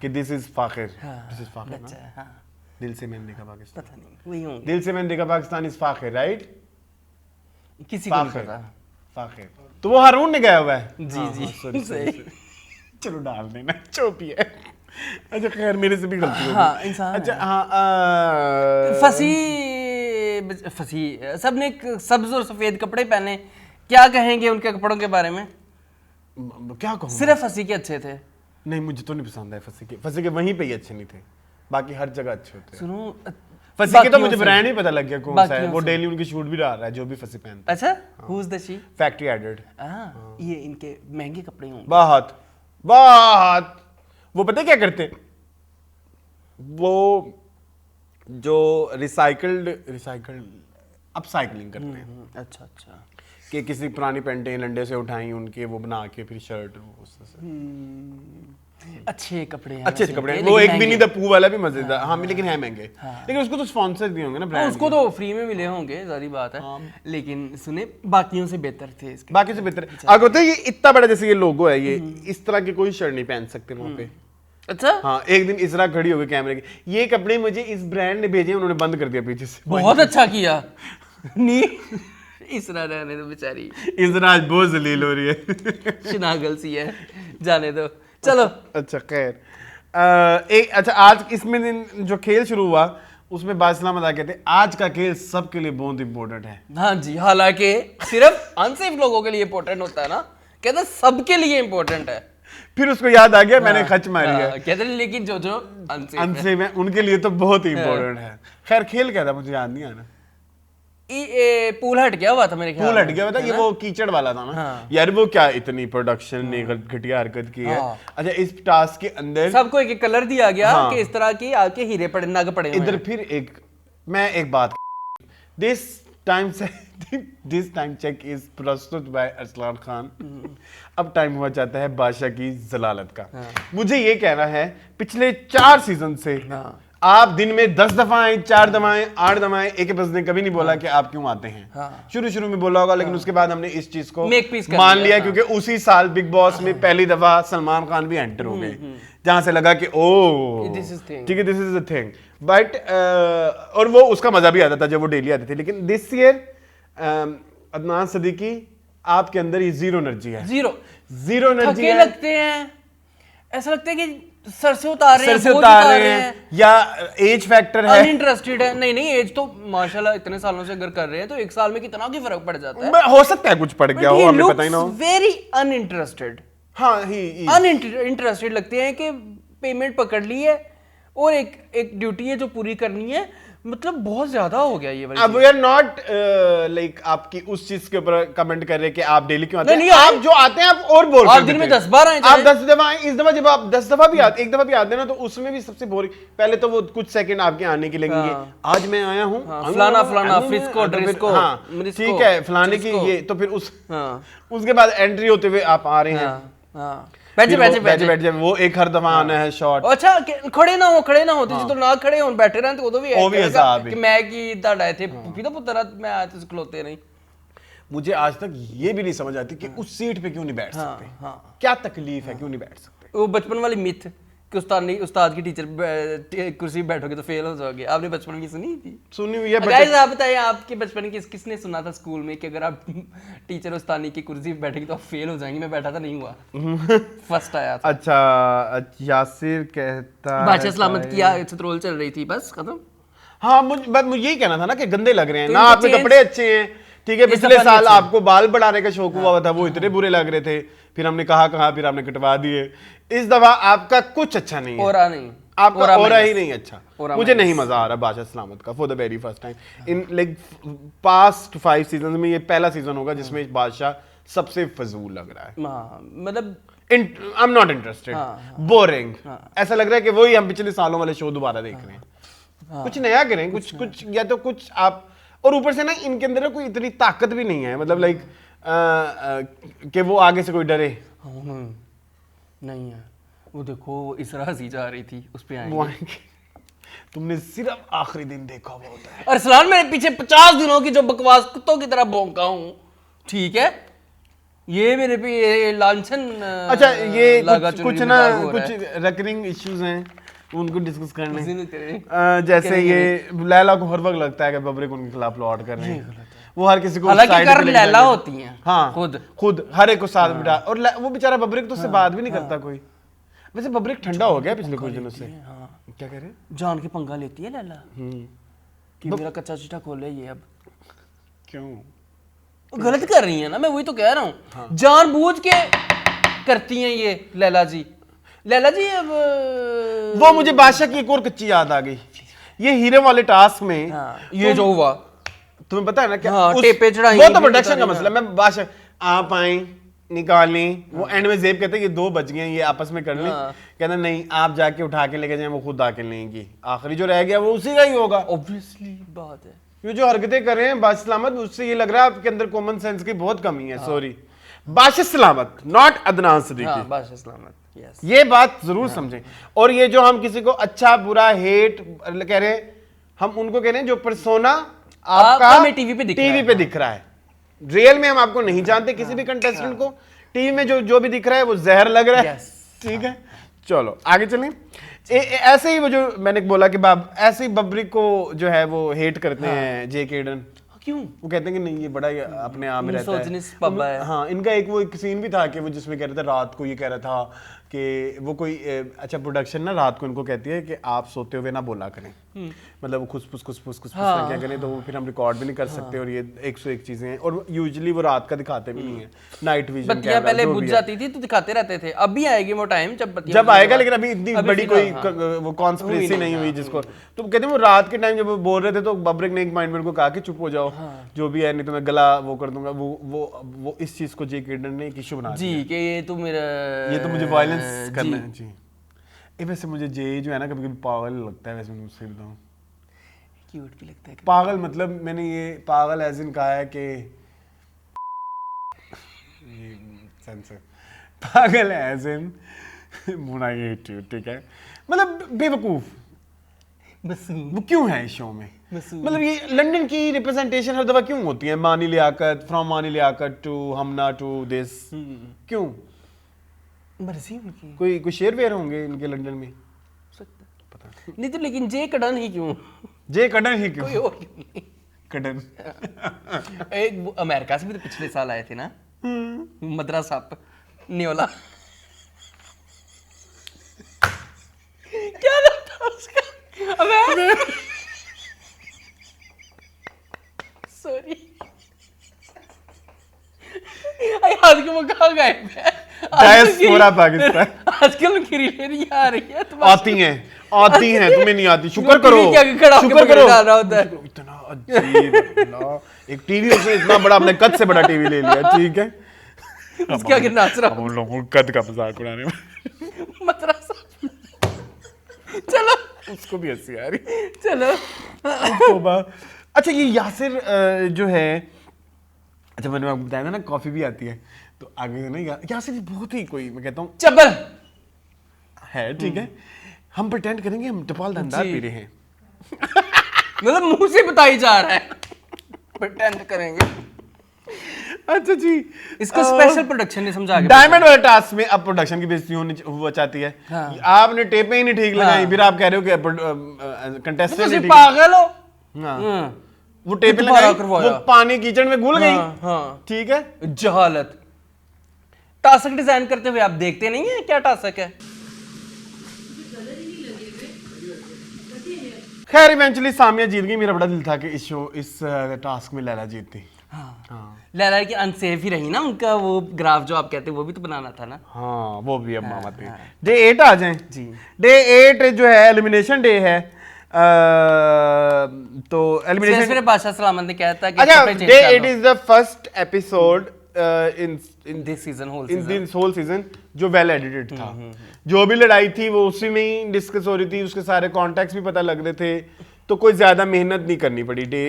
कि this is Fakhir, this is Fakhir ना। दिल से मैंने देखा पाकिस्तान, पता नहीं वही होंगे, दिल से मैंने देखा पाकिस्तान इज फाखिर, राइट? किसी को नहीं फाखिर पता। फाखिर तो वो हारून ने गाया हुआ है। जी जी सॉरी सही। चलो डाल देना चोपी है। अच्छा खैर मेरे से भी गलती हो गई। हाँ इंसान अच्छा है। हाँ फसी फसी सबने सब्ज और सफेद कपड़े पहने, क्या कहेंगे उनके कपड़ों के बारे में? क्या कहूँ सिर्फ फसी के अच्छे थे। नहीं मुझे तो नहीं पसंद है फंसी के वहीं पे ही अच्छे नहीं थे, बाकी हर जगह अच्छे होते हैं। सुनो फंसी के तो बाकियों मुझे से- ब्रांड ही पता लग गया कौन सा है। बाकियों वो से। डेली उनकी शूट भी डाल रहा है जो भी फंसी पहनता है। अच्छा who is the she? Factory added. ये इनके महंगे कपड़े होंगे। बहुत बहुत वो पता है क्या करते, वो जो रिसाइकल्ड अपसाइकलिंग करते हैं अच्छा अच्छा कि किसी पुरानी पेंटें लंडे से उठाई उनके वो बना के फिर शर्ट अच्छे कपड़े हैं अच्छे वैसे कपड़े हैं। इनके, वो लेकिन एक विनी महंगे। द पू वाला भी मजेदार हाँ लेकिन है महंगे। लेकिन उसको तो स्पॉन्सर दिए होंगे ना ब्रांड उसको तो फ्री में मिले होंगे, सारी बात है। लेकिन सुने बाकियों से बेहतर थे इसके। बाकी से बेहतर। आपको पता है ये इतना बड़ा जैसे ये लोगो है, ये इस तरह की कोई शर्ट नहीं पहन सकते वहाँ पे। अच्छा हाँ एक दिन इसरा खड़ी हो गई कैमरे के, ये कपड़े मुझे इस ब्रांड ने भेजे, उन्होंने बंद कर दिया पीछे से। बहुत अच्छा किया। नहीं इसरा रहने दो बेचारी, इसरा आज बहुत जलील हो रही है। शिनागल सी है, जाने दो चलो। अच्छा खैर एक अच्छा आज इसमें दिन जो खेल शुरू हुआ उसमें बादशाह कहते हैं आज का खेल सबके लिए बहुत इंपॉर्टेंट है। हाँ जी, हालांकि सिर्फ अनसेफ लोगों के लिए इंपॉर्टेंट होता है ना, कहते हैं सबके लिए इंपॉर्टेंट है। फिर उसको याद आ गया मैंने खच मारी है। कहते हैं लेकिन जो अनसेफ है उनके लिए तो बहुत ही इंपॉर्टेंट है। खैर खेल क्या था मुझे याद नहीं आना। पूल हट गया हुआ था मेरे ख्याल पूल हट में, गया था, है ये ना? वो कीचड़ वाला था ना। हाँ। यार वो क्या इतनी प्रोडक्शन ने घटिया हरकत की है। हाँ। अच्छा इस टास्क के अंदर सबको एक कलर दिया गया हाँ। कि इस तरह की आपके हीरे पड़े, नग पड़े हुए इधर हैं। फिर मैं एक बात दिस टाइम चेक इज प्रस्तुत बाय अरसलान खान। अब टाइम हुआ जाता है बादशाह की जलालत का। मुझे ये कहना है पिछले 4 सीजन से आप दिन में 10 दफा आए, 4 दफाएं, 8 दफाएं, एक बस ने कभी नहीं बोला कि आप क्यों आते हैं। शुरू में बोला होगा, लेकिन उसके बाद हमने इस चीज को मान लिया क्योंकि उसी साल बिग बॉस में पहली दफा सलमान खान भी एंटर हो गए, जहां से लगा कि ओ ठीक है this is the thing. But और वो उसका मजा भी आता था जब वो डेली आते थे। लेकिन दिस ईयर अदनान सदीकी आपके अंदर ये जीरो एनर्जी है। जीरो एनर्जी है। लगते हैं, ऐसा लगता है कि सर से उतार रहे हैं या एज फैक्टर है, अनइंटरेस्टेड है। नहीं एज तो माशाल्लाह इतने सालों से अगर कर रहे हैं तो एक साल में कितना की फर्क पड़ जाता है। हो सकता है कुछ पड़ गया हो, हमें पता ही ना हो। Very uninterested. हाँ अनइंटरेस्टेड लगते हैं कि पेमेंट पकड़ ली है और एक ड्यूटी है जो पूरी करनी है। मतलब बहुत ज्यादा हो गया ये वाली। अब वी आर नॉट लाइक आपकी उस चीज के ऊपर कमेंट कर रहे कि आप डेली क्यों आते हैं। नहीं, आप जो आते हैं आप और बोल आप दिन में 10 बार आए, आप 10 दफा आए। इस दफा जब आप 10 दफा भी आते, एक दफा भी आते हैं ना, तो उसमें भी सबसे बोरिंग पहले तो वो कुछ सेकंड आपके आने के लगेंगे। आज मैं आया हूँ फलाना फ्रिस्को ड्रिस्को, ठीक है फलाने की ये, तो फिर उसके बाद एंट्री होते हुए आप आ रहे हैं। बैठे वो एक हर दफा आना है शॉट। अच्छा खड़े ना हो तो ना खड़े हो बैठे रहते उदों भी कि मैं की ਤੁਹਾਡਾ ਇੱਥੇ ਪੁੱਪੀ ਦਾ ਪੁੱਤਰ मैं आया तो खलोते नहीं। मुझे आज तक ये भी नहीं समझ आती कि उस सीट पे क्यों नहीं बैठ सकते। क्या तकलीफ है, क्यों नहीं बैठ सकते। वो बचपन वाली मिथ कि उस्ताद की टीचर कुर्सी पे बैठोगे तो फेल हो जाओगे, आपने बचपन में सुनी थी? सुनी हुई है। गाइस आप बताइए आपके बचपन की किसने सुना था स्कूल में कि अगर आप टीचर उस्तानी की कुर्सी पे बैठेंगे तो आप फेल हो जाएंगे? मैं बैठा था, नहीं हुआ, फर्स्ट आया था। अच्छा यासिर कहता बादशाह सलामत की चतरोल चल रही थी, बस खत्म। हाँ मुझे यही कहना था ना कि गंदे लग रहे हैं ना, आपके कपड़े अच्छे हैं, ठीक है। पिछले साल आपको बाल बढ़ाने का शौक हुआ था, वो इतने बुरे लग रहे थे, फिर हमने कहा फिर आपने कटवा दिए। इस दफा आपका कुछ अच्छा नहीं है, आपका ओरा ही नहीं अच्छा। मुझे नहीं मजा आ रहा बादशाह सलामत का for the very first time in like past 5 season में। ये पहला सीजन होगा जिसमें बादशाह सबसे फजूल लग रहा है। मतलब आई एम नॉट इंटरेस्टेड, बोरिंग। ऐसा लग रहा है कि वही हम पिछले सालों वाले शो दोबारा देख रहे हैं। कुछ नया करें, कुछ या तो कुछ आप। और ऊपर से ना इनके अंदर कोई इतनी ताकत भी नहीं है, मतलब लाइक कि वो आगे से कोई डरे नहीं है। वो देखो इसरा हंसी जा रही थी, उस पे आएंगे। तुमने सिर्फ आखिरी दिन देखा हुआ होता है। अरसलान मेरे पीछे 50 दिनों की जो बकवास कुत्तों की तरह भौंका हूं, ठीक है, ये मेरे पे ये लांछन। अच्छा ये कुछ ना कुछ रिकरिंग इश्यूज हैं, उनको डिस्कस करने। जैसे ये लैला को हर वक्त लगता है कि बबरे को उनके खिलाफ लॉट कर रहे हैं, वो हर किसी को हालांकि लैला होती हैं। हाँ खुद हर एक को साथ बिठा, और वो बेचारा बबरिक तो उससे बात भी नहीं करता कोई। वैसे बबरिक ठंडा हो गया पिछले कुछ दिनों से। क्या कह रहे हैं? जान के पंगा लेती है लैला कि मेरा कच्चा चिट्ठा खोले ये। अब क्यों गलत कर रही है ना, मैं वही तो कह रहा हूँ। जानबूझ के करती हैं ये लैला जी। अब वो मुझे बादशाह की एक और कच्ची याद आ गई। ये हीरे वाले टास्क में ये जो हुआ तुम्हें पता है ना क्या? टेपे चढ़ाई, वो तो प्रोडक्शन का मसला। मैं बादशाह आप आए निकालें, वो एंड में जेब कहते हैं ये 2 बच गए, ये आपस में कर लें। कहना नहीं आप जाके उठा के लेके जाए, वो खुद आके लेंगी। आखिरी जो रह गया वो उसी का ही होगा। ऑब्वियसली बात है। ये जो हरकतें कर रहे हैं बादशाह सलामत, उससे ये लग रहा है आपके अंदर कॉमन सेंस की बहुत कमी है। सॉरी बादशाह सलामत, नॉट अदनान सदीकी। बादशाह सलामत, यस। ये बात जरूर समझें। और ये जो हम किसी को अच्छा बुरा हेट कह रहे हैं, हम उनको कह रहे हैं जो पर्सोना आपका टीवी पे दिख रहा है। रियल में हम आपको नहीं जानते किसी भी कंटेस्टेंट को। टीवी में जो भी दिख रहा है वो जहर लग रहा है। ठीक है, चलो आगे चलें। ऐसे ही वो जो मैंने बोला कि ऐसे ही बबरी को जो है वो हेट करते हैं जे केडन। क्यों? वो कहते हैं कि नहीं ये बड़ा ही अपने आप में रहता है। पब्बा है। हाँ, इनका एक वो एक सीन भी था कि वो जिसमें कह रहा था रात को ये कह रहा था कि वो कोई अच्छा प्रोडक्शन ना रात को इनको कहती है कि आप सोते हुए ना बोला करें, मतलब वो खुसफुस ना क्या करें, तो वो फिर हम रिकॉर्ड भी नहीं कर सकते। और ये 101 चीजें हैं, और यूजुअली वो रात का दिखाते भी नहीं है, नाइट विजन बत्तियां पहले बुझ जाती थी तो दिखाते रहते थे, अब भी आएगी वो टाइम जब आएगा, लेकिन अभी इतनी बड़ी कोई वो कॉन्स्पिरेसी नहीं हुई जिसको, तो कहते हैं वो रात के टाइम जब वो बोल रहे थे तो बब्रिक ने एक माइंड में उनको कहा कि चुप हो जाओ, जो भी है, नहीं तो मैं गला वो कर दूंगा। वो इस चीज को जे केडर ने एक इशू बना जी कि ये तो मेरा, ये तो मुझे वायलेंस करना है जी। ये वैसे मुझे जे जो है ना कभी कभी पागल लगता है, वैसे मैं उससे बताऊं, क्यूट भी लगता है पागल, मतलब मैंने ये पागल एज इन कहा है कि सेंसर, पागल एज इन मुना ये ठीक है, मतलब बेवकूफ, वो क्यों है इस शो में, मतलब ये लंदन की रिप्रेजेंटेशन हर दफा क्यों होती है, मानी Liaquat, from Mani Liaquat to Hamna to this, क्यों? मर्जी उनकी, कोई शेर वेयर होंगे इनके लंदन में, पता नहीं तो, लेकिन जे कडन ही क्यों, जे कडन ही क्यों, कोई और क्यों नहीं? कडन एक अमेरिका से भी तो पिछले साल आए थे ना, मद्रास साहब न्योला, क्या नाम था उसका? सॉरी, आज के वो कहाँ गए? डायस्पोरा पाकिस्तान, आजकल उनकी रीलें नहीं आ रही है, आती हैं तुम्हें नहीं आती, शुक्र करो, शुक्र करो, इतना अजीब अल्लाह, एक टीवी उसने इतना बड़ा अपने कद से बड़ा टीवी ले लिया, ठीक है, उसके आगे नाच रहा हम लोगों को कद का मजाक उड़ाने में मद्रास, चलो उसको भी हंसी आ रही, चलो। अच्छा ये यासिर जो है, अच्छा मैंने आपको बताया था ना कॉफी भी आती है, तो आगे से ना यासिर बहुत ही कोई, मैं कहता हूँ चबल है, ठीक है, हम प्रिटेंड करेंगे हम टपाल धंधा पी रहे हैं, मतलब मुंह से बताई जा रहा है, प्रिटेंड करेंगे। अच्छा जी, इसको स्पेशल प्रोडक्शन ने समझा के डायमंड वाले टास्क में अब प्रोडक्शन की बेइज्जती होनी चाहती है, आपने टेपें ही नहीं ठीक लगाई, फिर आप कह रहे हो कि कंटेस्टेंट नहीं ठीक, पागल हो, वो टेपें लगाई, वो पानी कीचड़ में घुल गई, ठीक है, जहालत। टास्क डिजाइन करते हुए आप देखते नहीं है क्या टास्क है? खैर इवेंचुअली सामिया जीत गई, मेरा बड़ा दिल था कि इस टास्क में लैला जीतती। लैला की अनसेफ ही रही ना, उनका वो ग्राफ जो आप कहते हैं वो भी तो बनाना था ना। हाँ वो भी अब मामा थे। डे 8 आ जाएं जी। डे 8 जो है एलिमिनेशन डे है, तो एलिमिनेशन मेरे बादशाह सलामत ने कहा था कि अच्छा day 8 is the first episode in this season, whole season जो वेल एडिटेड था, जो भी लड़ाई थी वो उसी में ही डिस्कस हो रही थी, उसके सारे कॉन्टेक्स्ट भी पता लग रहे थे, तो कोई ज्यादा मेहनत नहीं करनी पड़ी डे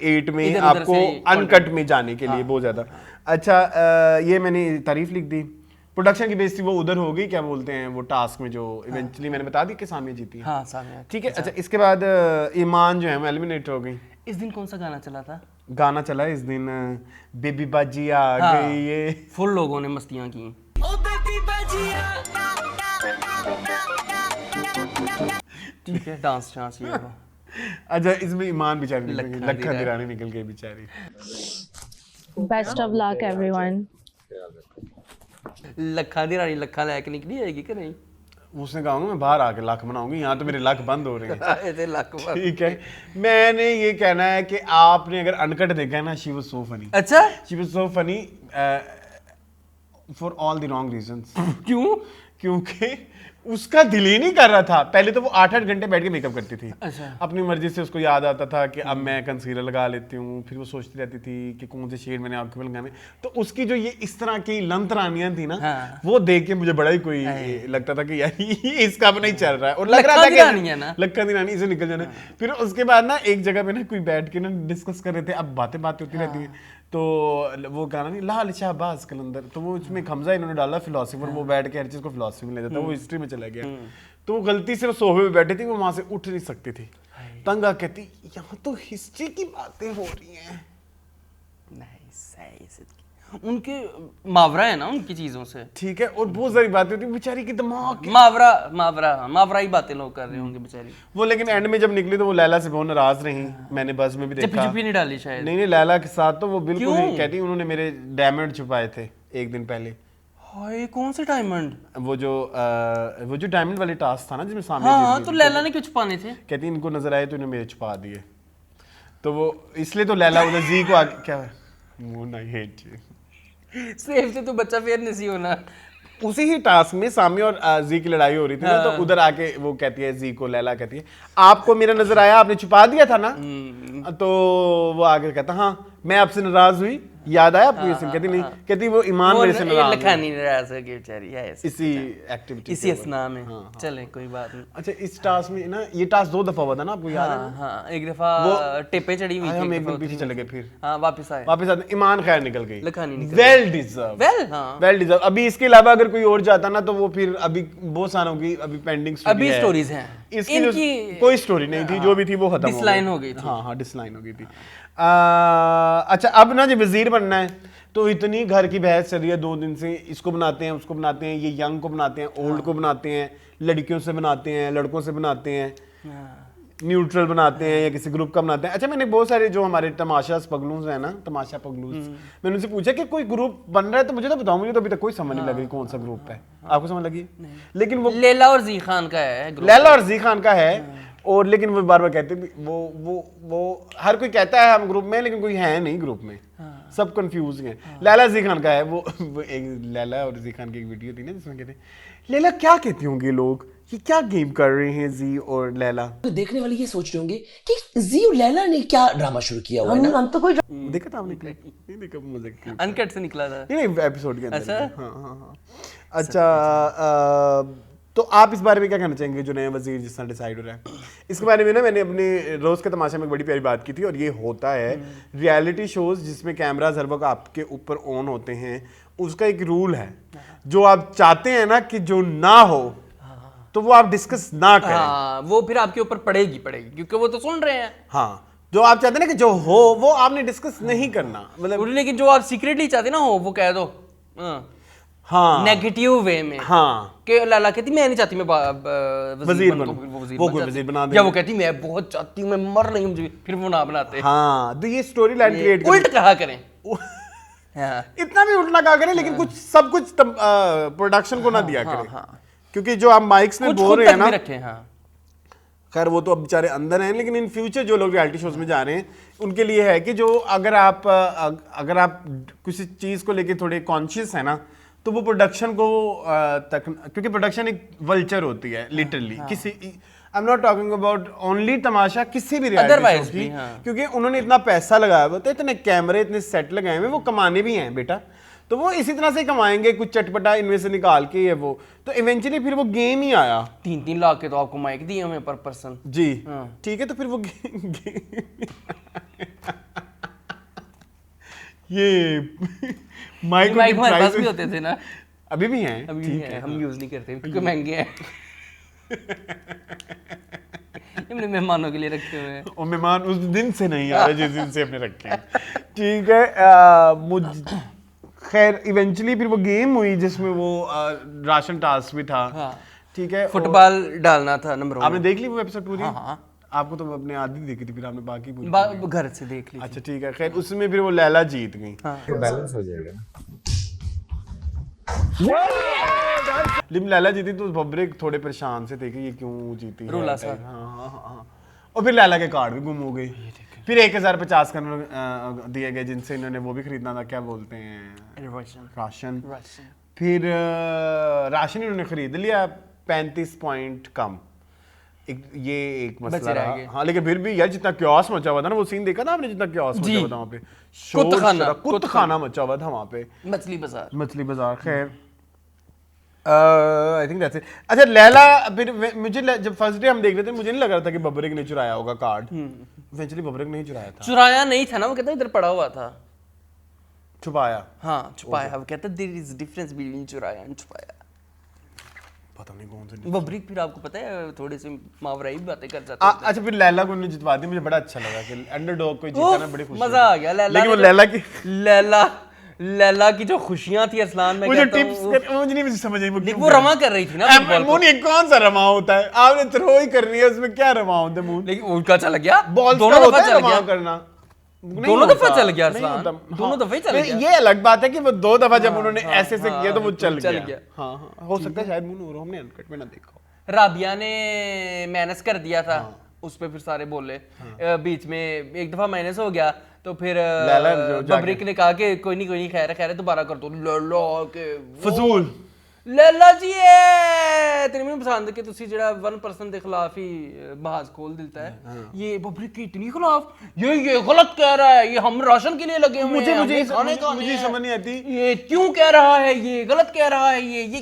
8 में आपको अनकट में जाने के लिए बहुत ज्यादा। अच्छा ये मैंने तारीफ लिख दी, प्रोडक्शन की बेइज्जती वो उधर हो गई, क्या बोलते हैं वो टास्क में जो इवेंचुअली मैंने बता दी कि सामिया जीती है। हाँ सामिया, ठीक है। अच्छा इसके बाद ईमान जो है वो एलिमिनेट हो गई। इस दिन कौन सा गाना चला था? गाना चला इस दिन बेबी बाजी आ गई, ये फुल लोगों ने मस्तियां की। ठीक है, डांस ये हो। अच्छा इसमें ईमान बेचारी लखन दिरानी निकल गई बेचारी। Best of luck everyone. लखा दी रानी लखा लेके निकली आएगी कि नहीं? उसने कहा मैं बाहर आके लाख बनाऊंगी, यहाँ तो मेरे लाख बंद हो रहे हैं। ऐसे लाख ठीक है, मैंने ये कहना है कि आपने अगर अनकट देखा है ना, शी वाज सो फनी। अच्छा, she was so funny for all the wrong reasons. क्यों? क्योंकि उसका दिल ही नहीं कर रहा था। पहले तो वो 8-8 घंटे बैठ के मेकअप करती थी। अच्छा। अपनी मर्जी से उसको याद आता था कि अब मैं कंसीलर लगा लेती हूँ, फिर वो सोचती रहती थी कि कौन से शेड मैंने आंखों में लगाने। तो उसकी जो ये इस तरह की लंतरानियां थी ना, हाँ। वो देख के मुझे बड़ा ही कोई लगता था कि यार इसका अब नहीं चल रहा है, और लग रहा था कि लक्का दी रानी इसे निकल जाना। फिर उसके बाद ना एक जगह पे ना कोई बैठ के ना डिस्कस कर रहे थे, अब बातें होती रहती है, तो वो गाना नहीं लाल शाहबाज कलंदर, तो वो उसमें खमजा इन्होंने डाला फिलोसफर, वो बैठ के हर चीज को फिलोसफी में ले जाता, वो हिस्ट्री में चला गया। तो वो गलती से वो सोफे पे बैठी थी, वो वहां से उठ नहीं सकती थी, तंग आ कहती यहाँ तो हिस्ट्री की बातें हो रही हैं। उनके मावरा है ना उनकी चीजों से, ठीक है, और बहुत सारी बातें होती बेचारी की दिमाग मावरा ही बातें लोग कर रहे होंगे बेचारी वो। लेकिन एंड में जब निकली तो वो लैला से बहुत नाराज रही। मैंने बस में भी देखा, चुप्पी नहीं डाली शायद। नहीं लैला के साथ तो वो बिल्कुल नहीं कहती, उन्होंने मेरे डायमंड छुपाए थे एक दिन पहले। हाय कौन से डायमंड? वो जो डायमंड वाले टास्क था ना जिसमें सामने हाँ तो लैला ने क्यों छुपाने थे? कहती इनको नजर आए तो इन्हें मेरे छुपा दिए, तो वो इसलिए तो लैला उधर जी को आगे क्या moon I hate you safe से तो बच्चा फेयर नहीं होना। उसी ही टास्क में सामी और जी की लड़ाई हो रही थी ना, तो उधर आके वो कहती है जी को, लैला कहती है आपको मेरा नजर आया, आपने छुपा दिया था ना, तो वो आगे कहता हाँ मैं आपसे नाराज हुई, याद आया आपको ये सीन? कहती नहीं, कहती वो ईमान मेरे से नाराज है। लखानी नाराज हो गई बेचारी है इसी एक्टिविटी इसी असना में। चलें कोई बात नहीं। अच्छा इस टास्क में ना, ये टास्क 2 दफा हुआ था ना, आपको याद है? हाँ एक दफा टेपे चढ़ी हुई थी, हम एक दिन पीछे चले गए, फिर हाँ वापस आए, ईमान खैर निकल गई, लखानी निकल वेल डिजर्व, वेल डिजर्व। अभी इसके अलावा अगर कोई और जाता ना तो वो फिर अभी बहुत सालों की अभी पेंडिंग अभी स्टोरीज हैं, इसकी कोई स्टोरी नहीं थी, जो भी थी वो खत्म डिसलाइन हो गई थी। हाँ डिसलाइन हो गई थी। अच्छा अब ना जो वजीर बनना है तो इतनी घर की बहस चल रही है 2 दिन से, इसको बनाते हैं उसको बनाते हैं, ये यंग को बनाते हैं, ओल्ड को बनाते हैं, लड़कियों से बनाते हैं, लड़कों से बनाते हैं, न्यूट्रल बनाते हैं या किसी ग्रुप का बनाते हैं। अच्छा मैंने बहुत सारे जो हमारे तमाशा पगलूज है ना, तमाशा पगलूज, मैंने उनसे पूछा कि कोई ग्रुप बन रहा है तो मुझे तो बताओ, मुझे तो अभी तक कोई समझ नहीं लग रही कौन सा ग्रुप है, आपको समझ लगी? लेकिन वो लैला और जी खान का है, लैला और जी खान का है, और लेकिन वो बार बार कहते वो हर कोई कहता है हम ग्रुप में, लेकिन कोई है नहीं ग्रुप में, सब कंफ्यूज हैं। लैला जी खान का है वो एक लैला और जी खान की एक वीडियो थी ना जिसमें कहते हैं लैला क्या कहते होंगे लोग, ये क्या गेम कर रहे हैं जी और लैला, तो देखने वाले ये सोच रहे होंगे कि जी और लैला ने क्या ड्रामा शुरू किया हुआ है ना। हम तो कोई देखा था आपने? नहीं देखा, मजे अनकट से निकला था, नहीं एपिसोड के अंदर। हाँ। अच्छा तो आप इस बारे में क्या कहना चाहेंगे जो नया वजीर जिस तरह डिसाइड हो रहा है? इसके बारे में ना मैंने अपने रोज के तमाशा में एक बड़ी प्यारी बात की थी, और ये होता है रियलिटी शोज जिसमें कैमरास हर वक्त आपके ऊपर ऑन होते हैं, उसका एक रूल है, जो आप चाहते हैं ना कि जो ना हो तो वो आप डिस्कस ना करें, वो फिर आपके ऊपर पड़ेगी क्योंकि वो तो सुन रहे हैं। हाँ जो आप चाहते हैं ना कि जो हो वो आपने डिस्कस नहीं करना, मतलब लेकिन जो आप सीक्रेटली चाहते ना हो वो कह दो, हाँ नेगेटिव वे में। हाँ कि लैला कहती मैं नहीं चाहती मैं वजीर बनूं, वो कोई वजीर बना दे, या वो कहती मैं बहुत चाहती हूँ, मैं मर रही हूँ, फिर वो ना बनाते। हाँ तो ये स्टोरी लाइन क्रिएट उल्ट कहा करें, इतना भी उल्टा कहा करें, लेकिन कुछ सब कुछ प्रोडक्शन को ना दिया करें, क्योंकि जो आप माइक्स में बोल रहे हैं ना, खैर वो तो अब बेचारे अंदर हैं, लेकिन इन फ्यूचर जो लोग रियलिटी शोज में जा रहे हैं उनके लिए है कि जो अगर आप किसी चीज को लेके थोड़े कॉन्शियस है ना, तो वो प्रोडक्शन को तक, क्योंकि प्रोडक्शन एक वल्चर होती है लिटरली, किसी I am not talking about only Tamasha, किसी भी रियलिटी शो की, क्योंकि उन्होंने इतना पैसा लगाया हुआ था, इतने कैमरे इतने सेट लगाए हुए, वो कमाने भी हैं बेटा, तो वो इसी तरह से कमाएंगे कुछ चटपटा इनमें से निकाल के, ये वो तो इवेंचुअली फिर वो गेम ही आया। 3-3 लाख के तो आपको माइक दिए हमें पर पर्सन जी, ठीक है, तो फिर वो ये माइक हमारे पास भी होते थे ना, अभी भी हैं, अभी भी हैं, हम यूज नहीं करते क्योंकि महंगे हैं। हमने मेहमानों के लिए रखे हुए हैं, और मेहमान उस दिन से नहीं आ रहे जिस दिन से हमने रखे हैं, ठीक है। खैर इवेंचुअली फिर वो गेम हुई जिसमें वो राशन टास्क भी था, ठीक है, फुटबॉल डालना था नंबर 1। आपने देख ली वो एपिसोड पूरी? हाँ। आपको तो अपने आधी देखी थी, फिर आपने बाकी पूरी घर से देख ली। अच्छा ठीक है, खैर उसमें फिर वो लैला जीत गई, बैलेंस हो जाएगा ना। लेकिन लैला जीती तो बबरे थोड़े परेशान से थे कि ये क्यों जीती रोला सा। हाँ। और फिर लैला के कार्ड भी गुम हो गए, फिर 1050 का दिए गए जिनसे इन्होंने वो भी खरीदना था, क्या बोलते हैं, राशन। फिर राशन इन्होंने खरीद लिया 35 पॉइंट कम, एक मसला रहा। हाँ लेकिन फिर भी यार जितना क्योस मचा हुआ था ना, वो सीन देखा था आपने, जितना क्योस मचा हुआ था वहाँ पे, कुत्त खाना मचा हुआ था वहाँ पे, मछली बाजार। खैर आई थिंक दैट्स इट। अच्छा लैला, फिर मुझे जब फर्स्ट डे हम देख रहे थे मुझे नहीं लग रहा था कि बबरेक ने चुराया होगा कार्ड, इवेंचुअली बबरेक नहीं चुराया था, चुराया नहीं था ना, वो कहता इधर पड़ा हुआ था, छुपाया। हाँ छुपाया, वो कहता देयर इज डिफरेंस बिटवीन चुराया एंड छुपाया, पता नहीं कौन सा बबरीक। फिर आपको पता है थोड़े से मावराई बातें कर जाते हैं। अच्छा फिर लैला को उन्होंने जितवा दी, मुझे बड़ा अच्छा लगा कि अंडरडॉग को जीता ना, बड़ी खुशी, मजा आ गया। लेकिन वो लैला की जो खुशियां थी अरसलान में, मुझे टिप्स मुझे नहीं समझ आई, वो रमा कर रही थी ना मून, ये कौन सा रमा होता है, आपने थ्रो ही कर रही है, उसमें क्या रमा होता है मून? लेकिन उनका चल गया, बॉल दोनों दफा चल गया करना, दोनों दफा चल गया नहीं अरसलान, होता। दोनों दफा ही चल गया। ये अलग बात है कि वो 2 दफा जब उन्होंने ऐसे से किया तो वो चल चल गया। गया। हाँ हो सकता है शायद मुनूर हमने अनकट में ना देखा हो। राबिया ने माइनस कर दिया था, उस पे फिर सारे बोले। बीच में एक दफा माइनस हो गया तो फिर लैला जो जाके- बबरिक ने कहा कि कोई नहीं खैर है दोबारा कर दो। लैला के फजूल लैला जी तेरे ਮੈਨੂੰ ਪਸੰਦ ਕਿ ਤੁਸੀਂ ਜਿਹੜਾ 1% ਦੇ ਖਿਲਾफ ही बहास खोल देता है। ये बबरिक के इतनी खिलाफ, ये गलत कह रहा है, ये हम राशन के लिए लगे हुए हैं, हमें खाने का मुझे समझ नहीं आती ये क्यों कह रहा है, ये गलत कह रहा है, ये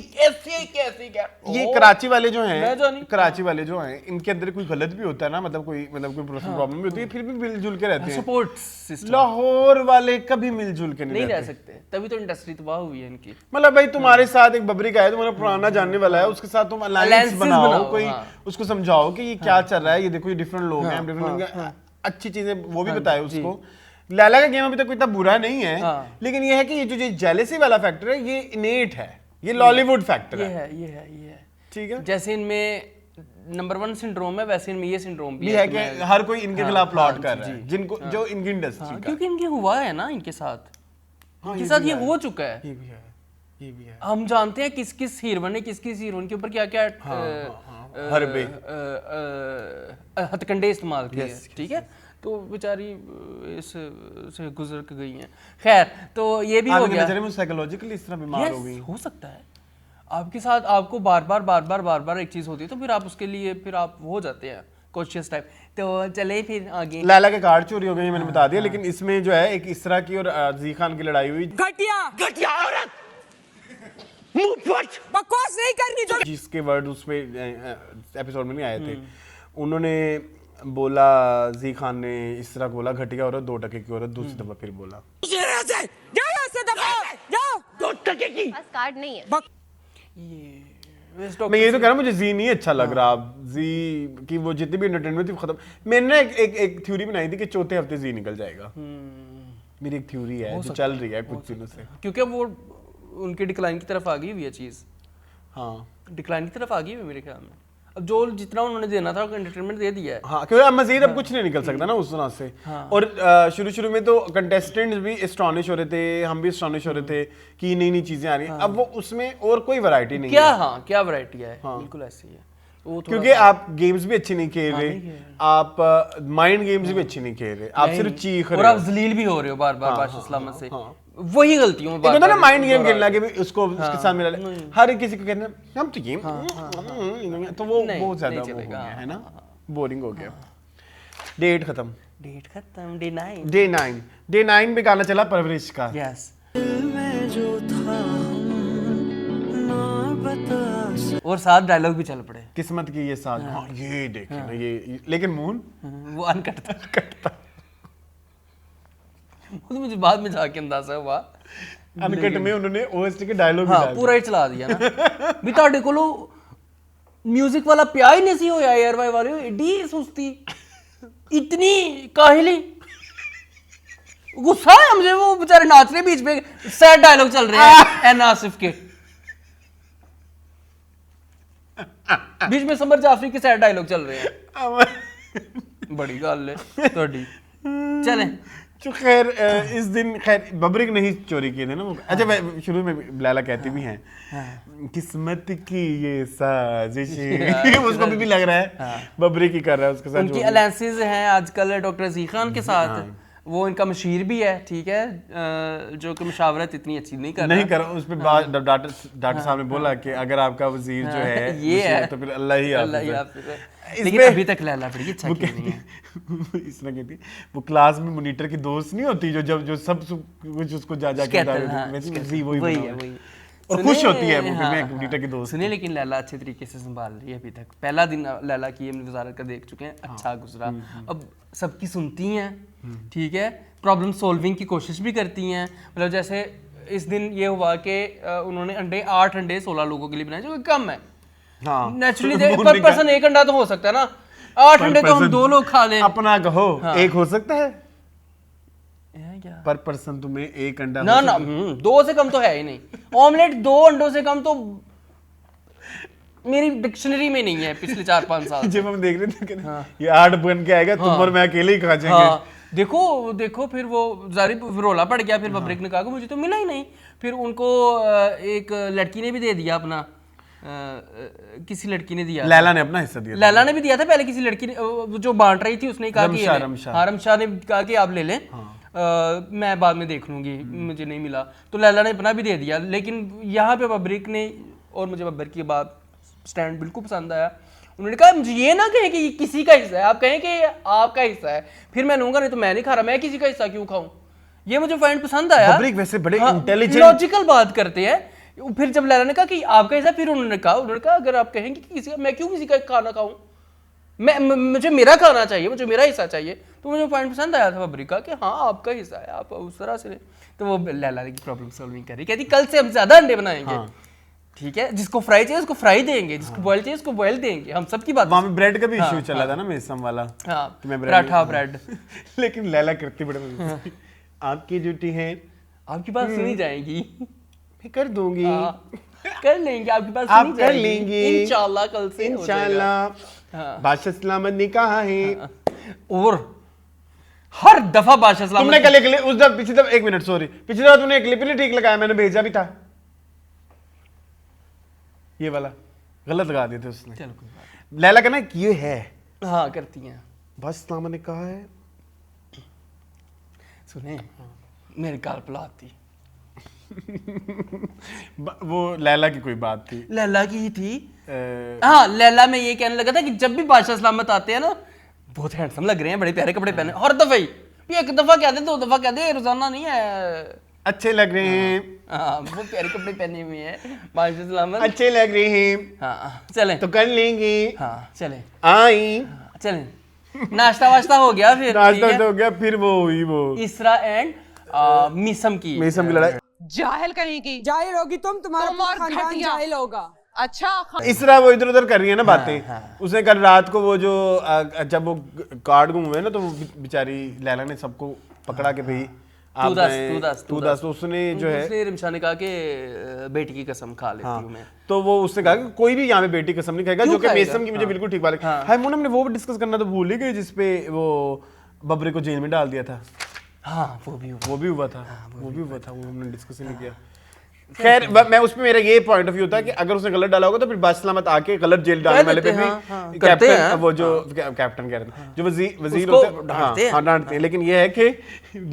कैसे क्या। ये कराची वाले जो हैं, मैं जानी। कराची वाले जो हैं, इनके अंदर कोई गलत भी होता है ना, मतलब कोई पर्सनल प्रॉब्लम भी होती है, फिर भी मिलजुल के रहते हैं। सपोर्ट सिस्टम लाहौर वाले कभी मिलजुल के नहीं रह रहते। सकते, तभी तो इंडस्ट्री तबाह हुई है इनकी। मतलब भाई तुम्हारे साथ एक बबरिक आया, तुम्हारा पुराना जानने वाला है, उसके साथ तुम अलायंस Alliances बनाओ, बनाओ, कोई हाँ। उसको समझाओ कि ये क्या चल रहा है, ये देखो ये डिफरेंट लोग हैं, डिफरेंट लोग हैं, अच्छी चीजें वो भी बताए उसको। लैला का गेम अभी तक इतना बुरा नहीं है, लेकिन ये है कि ये जो जेलेसी वाला फैक्टर है ये इनेट है, ये लॉलीवुड फैक्टर है। ये है ठीक है, जैसे इनमें नंबर 1 सिंड्रोम है, वैसे इनमें ये सिंड्रोम भी है कि हर कोई इनके खिलाफ प्लॉट कर रहा है, जी, जिनको जो इनकी इंडस्ट्री का। क्योंकि इनके हुआ है ना, इनके साथ ये हो चुका है। ये भी है, ये भी है। हम जानते हैं किस किस हीरोइन ने किस किस हीरोइन के ऊपर क्या क्या हरबे हथकंडे इस्तेमाल किए, ठीक है। तो बेचारी इस से गुजर के गई हैं। खैर, तो ये भी हो गया। साइकोलॉजिकली इस तरह बीमार हो गई, हो सकता है आपके साथ, आपको बार-बार एक चीज होती है तो फिर आप उसके लिए फिर आप हो जाते हैं कॉन्शियस टाइप। तो चले फिर आगे। लैला के कार्ड चोरी हो गए मैंने बता दिया, लेकिन इसमें जो है एक इसरा की और जी खान की लड़ाई हुई। घटिया औरत, बकवास नहीं करनी जो जिसके वर्ड उसमें एपिसोड में नहीं आए थे, उन्होंने बोला, जी खान ने इसरा को बोला घटिया औरत, 2 टके की औरत, दूसरी दफा फिर बोला कार्ड नहीं है। मैं ये तो कह रहा हूँ, मुझे जी नहीं अच्छा लग रहा। जी की वो जितनी भी एंटरटेनमेंट थी खत्म। मैंने ना एक थ्योरी बनाई थी कि चौथे हफ्ते जी निकल जाएगा। मेरी एक थ्योरी है जो चल रही है कुछ दिनों से, क्योंकि वो उनके डिक्लाइन की तरफ आ गई हुई है चीज। हाँ, डिक्लाइन की तरफ आ गई है मेरे ख्याल में। अब जो जितना उन्होंने देना था एंटरटेनमेंट दे दिया है। हाँ, क्योंकि अब मजीद अब कुछ नहीं निकल सकता ना उस तरह से। और शुरू में तो कंटेस्टेंट्स भी एस्टॉनिश हो रहे थे, हम भी एस्टॉनिश हो रहे थे कि नई नई चीजें आ रही हैं। अब वो उसमें और कोई वैरायटी नहीं क्या है। हाँ, क्या वैरायटी है, बिल्कुल ऐसी है। क्योंकि आप गेम्स भी अच्छी नहीं खेल रहे, आप माइंड गेम्स भी अच्छी नहीं खेल रहे, आप सिर्फ चीख रहे और हो, आप जलील भी हो रहे हो बार-बार बादशाह सलामत से। वही गलतियों में बात ना, माइंड गेम खेलना कि उसको उसके साथ मिला हर किसी को कहना हम तो गेम, तो वो बहुत ज्यादा वो हो गया है ना, बोरिंग हो गया। डेट खत्म, डे 9 पे गाना चला परवरिश का। यस, और साथ डायलॉग भी चल पड़े, किस्मत की ये साथ। हाँ, ये देखे ना ये, लेकिन मून वो अनकट था। वो तो मुझे बाद में जाके अंदाजा हुआ, अनकट में उन्होंने ओएसटी के डायलॉग हाँ पूरा ही चला दिया ना। भी ਤੁਹਾਡੇ ਕੋਲੋਂ म्यूजिक वाला प्या ही नहीं सी होया यार भाई वाले, एडी सुस्ती, इतनी काहिली। गुस्सा है मुझे, वो बेचारे नाच रहे बीच में, सैड डायलॉग चल रहे हैं एन आसिफ के बीच में, समर जाफरी के सैड डायलॉग चल रहे हैं। बड़ी गल है थोड़ी। चलें, तो खैर इस दिन खैर बबरिक नहीं चोरी किए थे ना वो। अच्छा, मैं शुरू में लैला कहती भी हैं किस्मत की ये साजिश, उसको भी लग रहा है बबरिक ही कर रहा है उसके साथ। उनकी अलायंसेस हैं आजकल डॉक्टर जी खान के साथ, वो इनका मशीर भी है, ठीक है, जो कि मशावरत इतनी अच्छी नहीं कर रहा। उस पर डॉक्टर साहब ने बोला कि अगर आपका वजीर जो है ये है तो फिर अल्लाह ही हाफिज़ है। लेकिन अभी तक लैला बड़ी अच्छा की नहीं है। इस तरह कहती वो क्लास में मॉनिटर की दोस्त नहीं होती जो सब कुछ उसको जा के वही है और खुश होती है वो मैं मॉनिटर की दोस्त। सुनिए, लेकिन लैला अच्छे तरीके से संभाल रही है अभी तक। पहला दिन लैला की वजारत का देख चुके हैं, अच्छा गुजरा। अब सबकी सुनती हैं, ठीक है, प्रॉब्लम सॉल्विंग की कोशिश भी करती हैं। मतलब जैसे इस दिन ये हुआ कि उन्होंने 8 अंडे 16 लोगों के लिए बनाए, जो कम है। नेचुरली पर पर्सन 1 अंडा तो हो सकता है ना, 8 अंडे तो हम 2 लोग खा लें। अपना कहो 1 हो सकता है पर पर्सन, तुम्हें 1 अंडा ना 2 से कम तो है ही नहीं। ऑमलेट 2 अंडों से कम तो मेरी डिक्शनरी में नहीं है पिछले 4-5 साल। जब हम देख रहे थे कि ये 8 बन के आएगा, तुम और मैं अकेले ही खा जाएंगे। देखो फिर वो जारी रोला पड़ गया, फिर बब्रिक ने कहा कि मुझे तो मिला ही नहीं। फिर उनको एक लड़की ने भी दे दिया अपना, किसी लड़की ने दिया, लैला ने अपना हिस्सा दिया, लैला ने भी दिया था पहले, किसी लड़की ने जो बांट रही थी उसने कहा कि रमशा ने कहा कि आप ले लें, मैं बाद में देख लूंगी, मुझे नहीं मिला, तो लैला ने अपना भी दे दिया। लेकिन यहाँ पे बब्रिक ने, और मुझे बब्रिक की बात स्टैंड बिल्कुल पसंद आया, उन्होंने कहा मुझे ये ना कहें कि ये किसी का हिस्सा है, आप कहें कि ये आपका हिस्सा है, फिर मैं लूंगा, नहीं तो मैं नहीं खा रहा, मैं किसी का हिस्सा क्यों खाऊं। ये मुझे पॉइंट पसंद आया। बब्रिक वैसे बड़े इंटेलिजेंट, लॉजिकल बात करते हैं। फिर जब लैला ने कहा कि आपका हिस्सा, फिर उन्होंने कहा अगर आप कहेंगे कि किसी का, मैं क्यों किसी का खाना खाऊं, मुझे मेरा खाना चाहिए, मुझे मेरा हिस्सा चाहिए। तो मुझे पॉइंट पसंद आया था बब्रिक का कि हाँ आपका हिस्सा है, आप उस तरह से। तो वो लैला की प्रॉब्लम सॉल्विंग कर रही, कहती कल से हम ज्यादा अंडे बनाएंगे, ठीक है, जिसको फ्राई चाहिए उसको फ्राई देंगे, जिसको बॉयल चाहिए उसको बॉयल देंगे, हम सबकी बात। वहाँ में ब्रेड का भी इश्यू चला था ना मेसम वाला, पराठा ब्रेड। लेकिन लैला करती बड़े मजे, आपकी ड्यूटी है, आपकी बात सुनी जाएगी, मैं कर दूंगी, कर लेंगे, आपकी बात आप सुनी कर जाएगी लेंगे इंशाल्लाह, कल से इंशाल्लाह। बादशाह सलामत ने कहा है, और हर दफा बादशाह सलामत, तुमने कल एक उस दफा पिछली दफा, एक मिनट सॉरी, पिछली दफा तुमने एक क्लिप नहीं ठीक लगाया, मैंने भेजा भी था, ये वाला गलत लगा दिए थे उसने। चलो कोई बात, लैला कहना ये है, हाँ करती हैं, बस नामा ने कहा है, सुने मेरी गाल पलाती, वो लैला की कोई बात थी, लैला की ही थी। हाँ, लैला में ये कहने लगा था कि जब भी बादशाह सलामत आते हैं ना, बहुत हैंडसम लग रहे हैं, बड़े प्यारे कपड़े पहने, हर दफा ही, एक दफा कह दे, दो दफा कह दे, रोजाना नहीं है, अच्छे लग रहे हैं, हाँ वो प्यारे कपड़े पहने हुए हैं बादशाह सलामत, अच्छे लग रहे हैं, हाँ चलें तो कर लेंगे, हाँ चलें, आई चलें, नाश्ता वाश्ता हो गया, फिर नाश्ता तो हो गया, फिर वो हुई वो इसरा एंड मीसम की लड़ाई। जाहिल कहीं की, जाहिल होगी तुम्हारा पूरा खानदान जाहिल होगा। अच्छा, इसरा वो इधर उधर कर रही है ना बातें, उसने कल रात को वो जो जब वो कार्ड गुम हुए ना, तो वो बेचारी लैला ने सबको पकड़ा के भाई तू दस, तो उसने जो है रिमशा ने कहा कि बेटी की कसम खा लेती हूं मैं, तो वो उसने कहा कि कोई भी यहाँ पे बेटी कसम नहीं खाएगा, जो कि मेसम की मुझे बिल्कुल ठीक बात लगी। हाय मोना, हमने वो भी डिस्कस करना तो भूल ही गए, जिसपे वो बब्रे को जेल में डाल दिया था। हाँ वो भी हुआ था, वो हमने डिस्कस नहीं किया। खैर मैं उसमें मेरा ये पॉइंट ऑफ व्यू था कि अगर उसने गलत डाला होगा तो फिर बादशाह सलामत आके गलत जेल डालने वाले पे भी कैप्टन, वो जो कैप्टन कह रहे थे, जो वजीर होते हैं, हाँ डांटते हैं, लेकिन ये है कि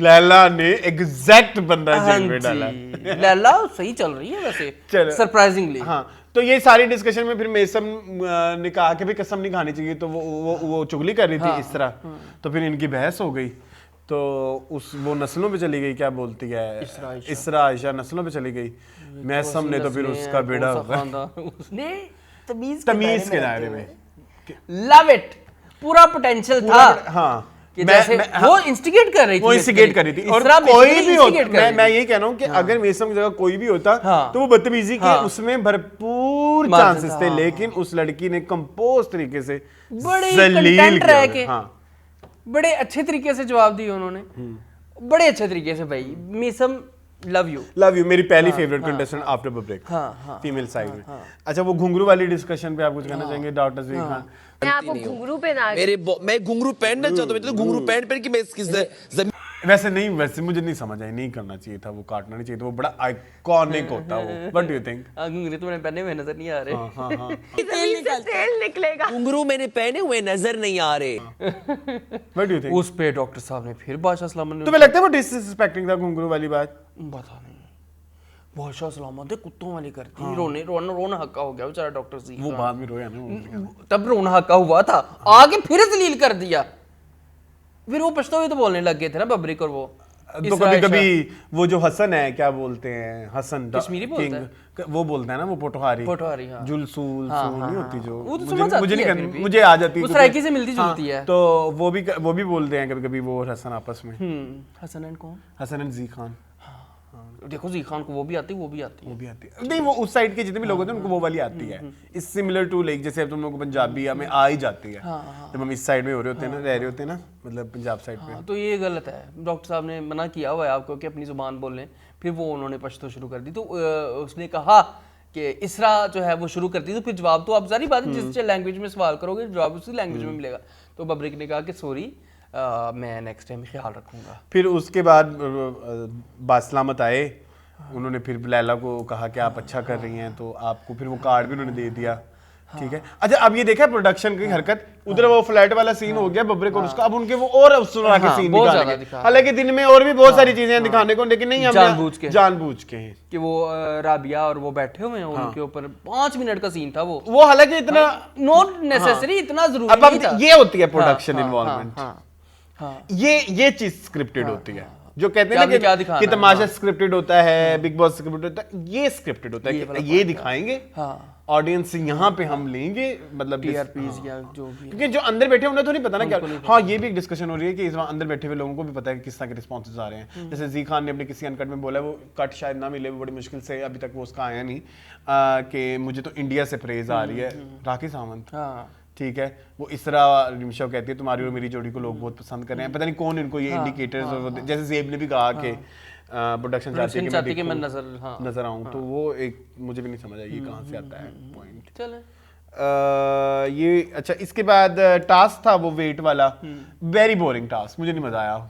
लैला ने एग्जैक्ट बंदा जेल में डाला। लैला सही चल रही है वैसे, सरप्राइजिंगली। हाँ, तो ये सारी डिस्कशन में फिर मेसम ने कहा कि भी कसम नहीं खानी चाहिए, तो वो चुगली कर रही थी इस तरह, तो फिर इनकी बहस हो गई, तो वो नस्लों पे चली गई, क्या बोलती है इसरा आयशा नस्लों पे चली गई, मैसम ने तो फिर उसका बेड़ा उसने तमीज के दायरे में, लव इट, पूरा पोटेंशियल था। हाँ, कि जैसे वो इंस्टिगेट कर रही थी, वो इंस्टिगेट कर रही थी, और कोई भी होता, मैं यही कह रहा हूँ कि अगर मेसम की जगह कोई भी होता तो वो बदतमीजी के उसमें भरपूर चांसेस थे, लेकिन उस लड़की ने कंपोज तरीके से जलील किया, बड़े अच्छे तरीके से जवाब दिए उन्होंने, बड़े अच्छे तरीके से। भाई मीसम लव यू, मेरी पहली favourite contestant after break, female side में। अच्छा, वो घुंघरू वाली डिस्कशन पे आप कुछ कहना चाहेंगे डॉक्टर जी? मैं आपको घुंघरू पहना, मैं घुंघरू पहनना चाहता हूँ, तो घुंघरू पहन के मैं वैसे मुझे नहीं समझ आई, नहीं करना चाहिए था, वो काटना नहीं चाहिए था, वो बड़ा आइकॉनिक होता वो। What do you think? घुंघरू तो मैंने पहने हुए नजर नहीं आ रहे। तेल निकलेगा, घुंघरू मैंने पहने हुए नजर नहीं आ रहे। What do you think? उस पे डॉक्टर साहब ने फिर बादशाह सलामत ने, तुम्हें लगता है वो डिसरिस्पेक्टिंग था घुंघरू वाली बात? पता नहीं, बादशाह सलामत कुत्तों वाली करती, रोना हक्का हो गया बेचारा डॉक्टर जी। वो बाद में रोया ना, तब रोना हक्का हुआ था, आगे फिर जलील कर दिया, फिर वो पछता हुए तो बोलने लग गए थे ना बब्रिक और वो। तो कभी वो जो हसन है, क्या बोलते हैं, हसन कश्मीरी बोलता है, वो बोलता है ना, वो पोटोहारी, हाँ। जुलसूल नहीं होती जो, वो तो मुझे नहीं, मुझे आ जाती है, वो सराइकी से मिलती जुलती है, तो वो भी बोलते हैं कभी कभी वो हसन आपस में। हसन एंड कौन? हसन एंड जी खान। देखो जी खान को वो भी आती है। नहीं, वो उस साइड के जितने भी लोग होते हैं उनको वो वाली आती है। इस सिमिलर टू लाइक जैसे अब तुम लोगों को पंजाबी हमें आ ही जाती है, जब हम इस साइड में हो रहे होते हैं ना, रह रहे होते हैं ना, मतलब पंजाब साइड पे। तो ये गलत है, डॉक्टर साहब ने मना किया हुआ है आपको कि अपनी जुबान बोलें, फिर वो उन्होंने पश्तो शुरू कर दी, तो उसने कहा कि इसरा जो है वो शुरू करती, तो फिर जवाब तो आप सारी बात जिस लैंग्वेज में सवाल करोगे जवाब उसी लैंग्वेज में मिलेगा। तो बब्रिक ने कहा कि सॉरी, मैं नेक्स्ट टाइम ख्याल रखूंगा। फिर उसके बाद बासलामत आए, उन्होंने फिर लैला को कहा कि आप अच्छा कर रही हैं, तो आपको फिर वो कार्ड भी उन्होंने दे दिया। ठीक है, अच्छा अब ये देखा प्रोडक्शन की हरकत, उधर वो फ्लैट वाला सीन हो गया बबरे को उसका, अब उनके वो और अफसरा के सीन निकालेंगे। हालांकि दिन में और भी बहुत सारी चीजें हैं दिखाने को, लेकिन नहीं, हम जानबूझ के हैं कि वो राबिया और वो बैठे हुए हैं, उनके ऊपर 5 मिनट का सीन था वो हालांकि इतना नॉट नेसेसरी, इतना जरूरी नहीं था। ये होती है प्रोडक्शन इन्वॉल्वमेंट, ये चीज स्क्रिप्टेड होती है। जो कहते हैं ना कि तमाशा स्क्रिप्टेड होता है, बिग बॉस स्क्रिप्टेड होता है, ये स्क्रिप्टेड होता है, ये दिखाएंगे ऑडियंस यहाँ पे हम लेंगे, मतलब टीआरपीज या जो भी, क्योंकि जो अंदर बैठे उन्हें तो नहीं पता ना क्या। हाँ, ये भी एक डिस्कशन हो रही है कि इस अंदर बैठे हुए लोगों को भी पता है कि किस तरह के रिस्पॉन्सेज आ रहे हैं। जैसे जी खान ने अपने किसी अनकट में बोला, वो कट शायद ना मिले, वो बड़ी मुश्किल से अभी तक वो उसका आया नहीं, कि मुझे तो इंडिया से प्रेज आ रही है। राखी सावंत, ठीक है, वो इसरा रिमशा कहती है तुम्हारी और मेरी जोड़ी को लोग बहुत पसंद कर रहे हैं, पता नहीं कौन इनको ये इंडिकेटर्स, जैसे जेब ने भी कहा कि प्रोडक्शन चाहती है कि मैं नजर आऊं, तो वो एक मुझे भी नहीं समझ आई ये कहां से आता है पॉइंट। चले ये अच्छा, इसके बाद टास्क था वो वेट वाला, वेरी बोरिंग टास्क, मुझे नहीं मजा आया।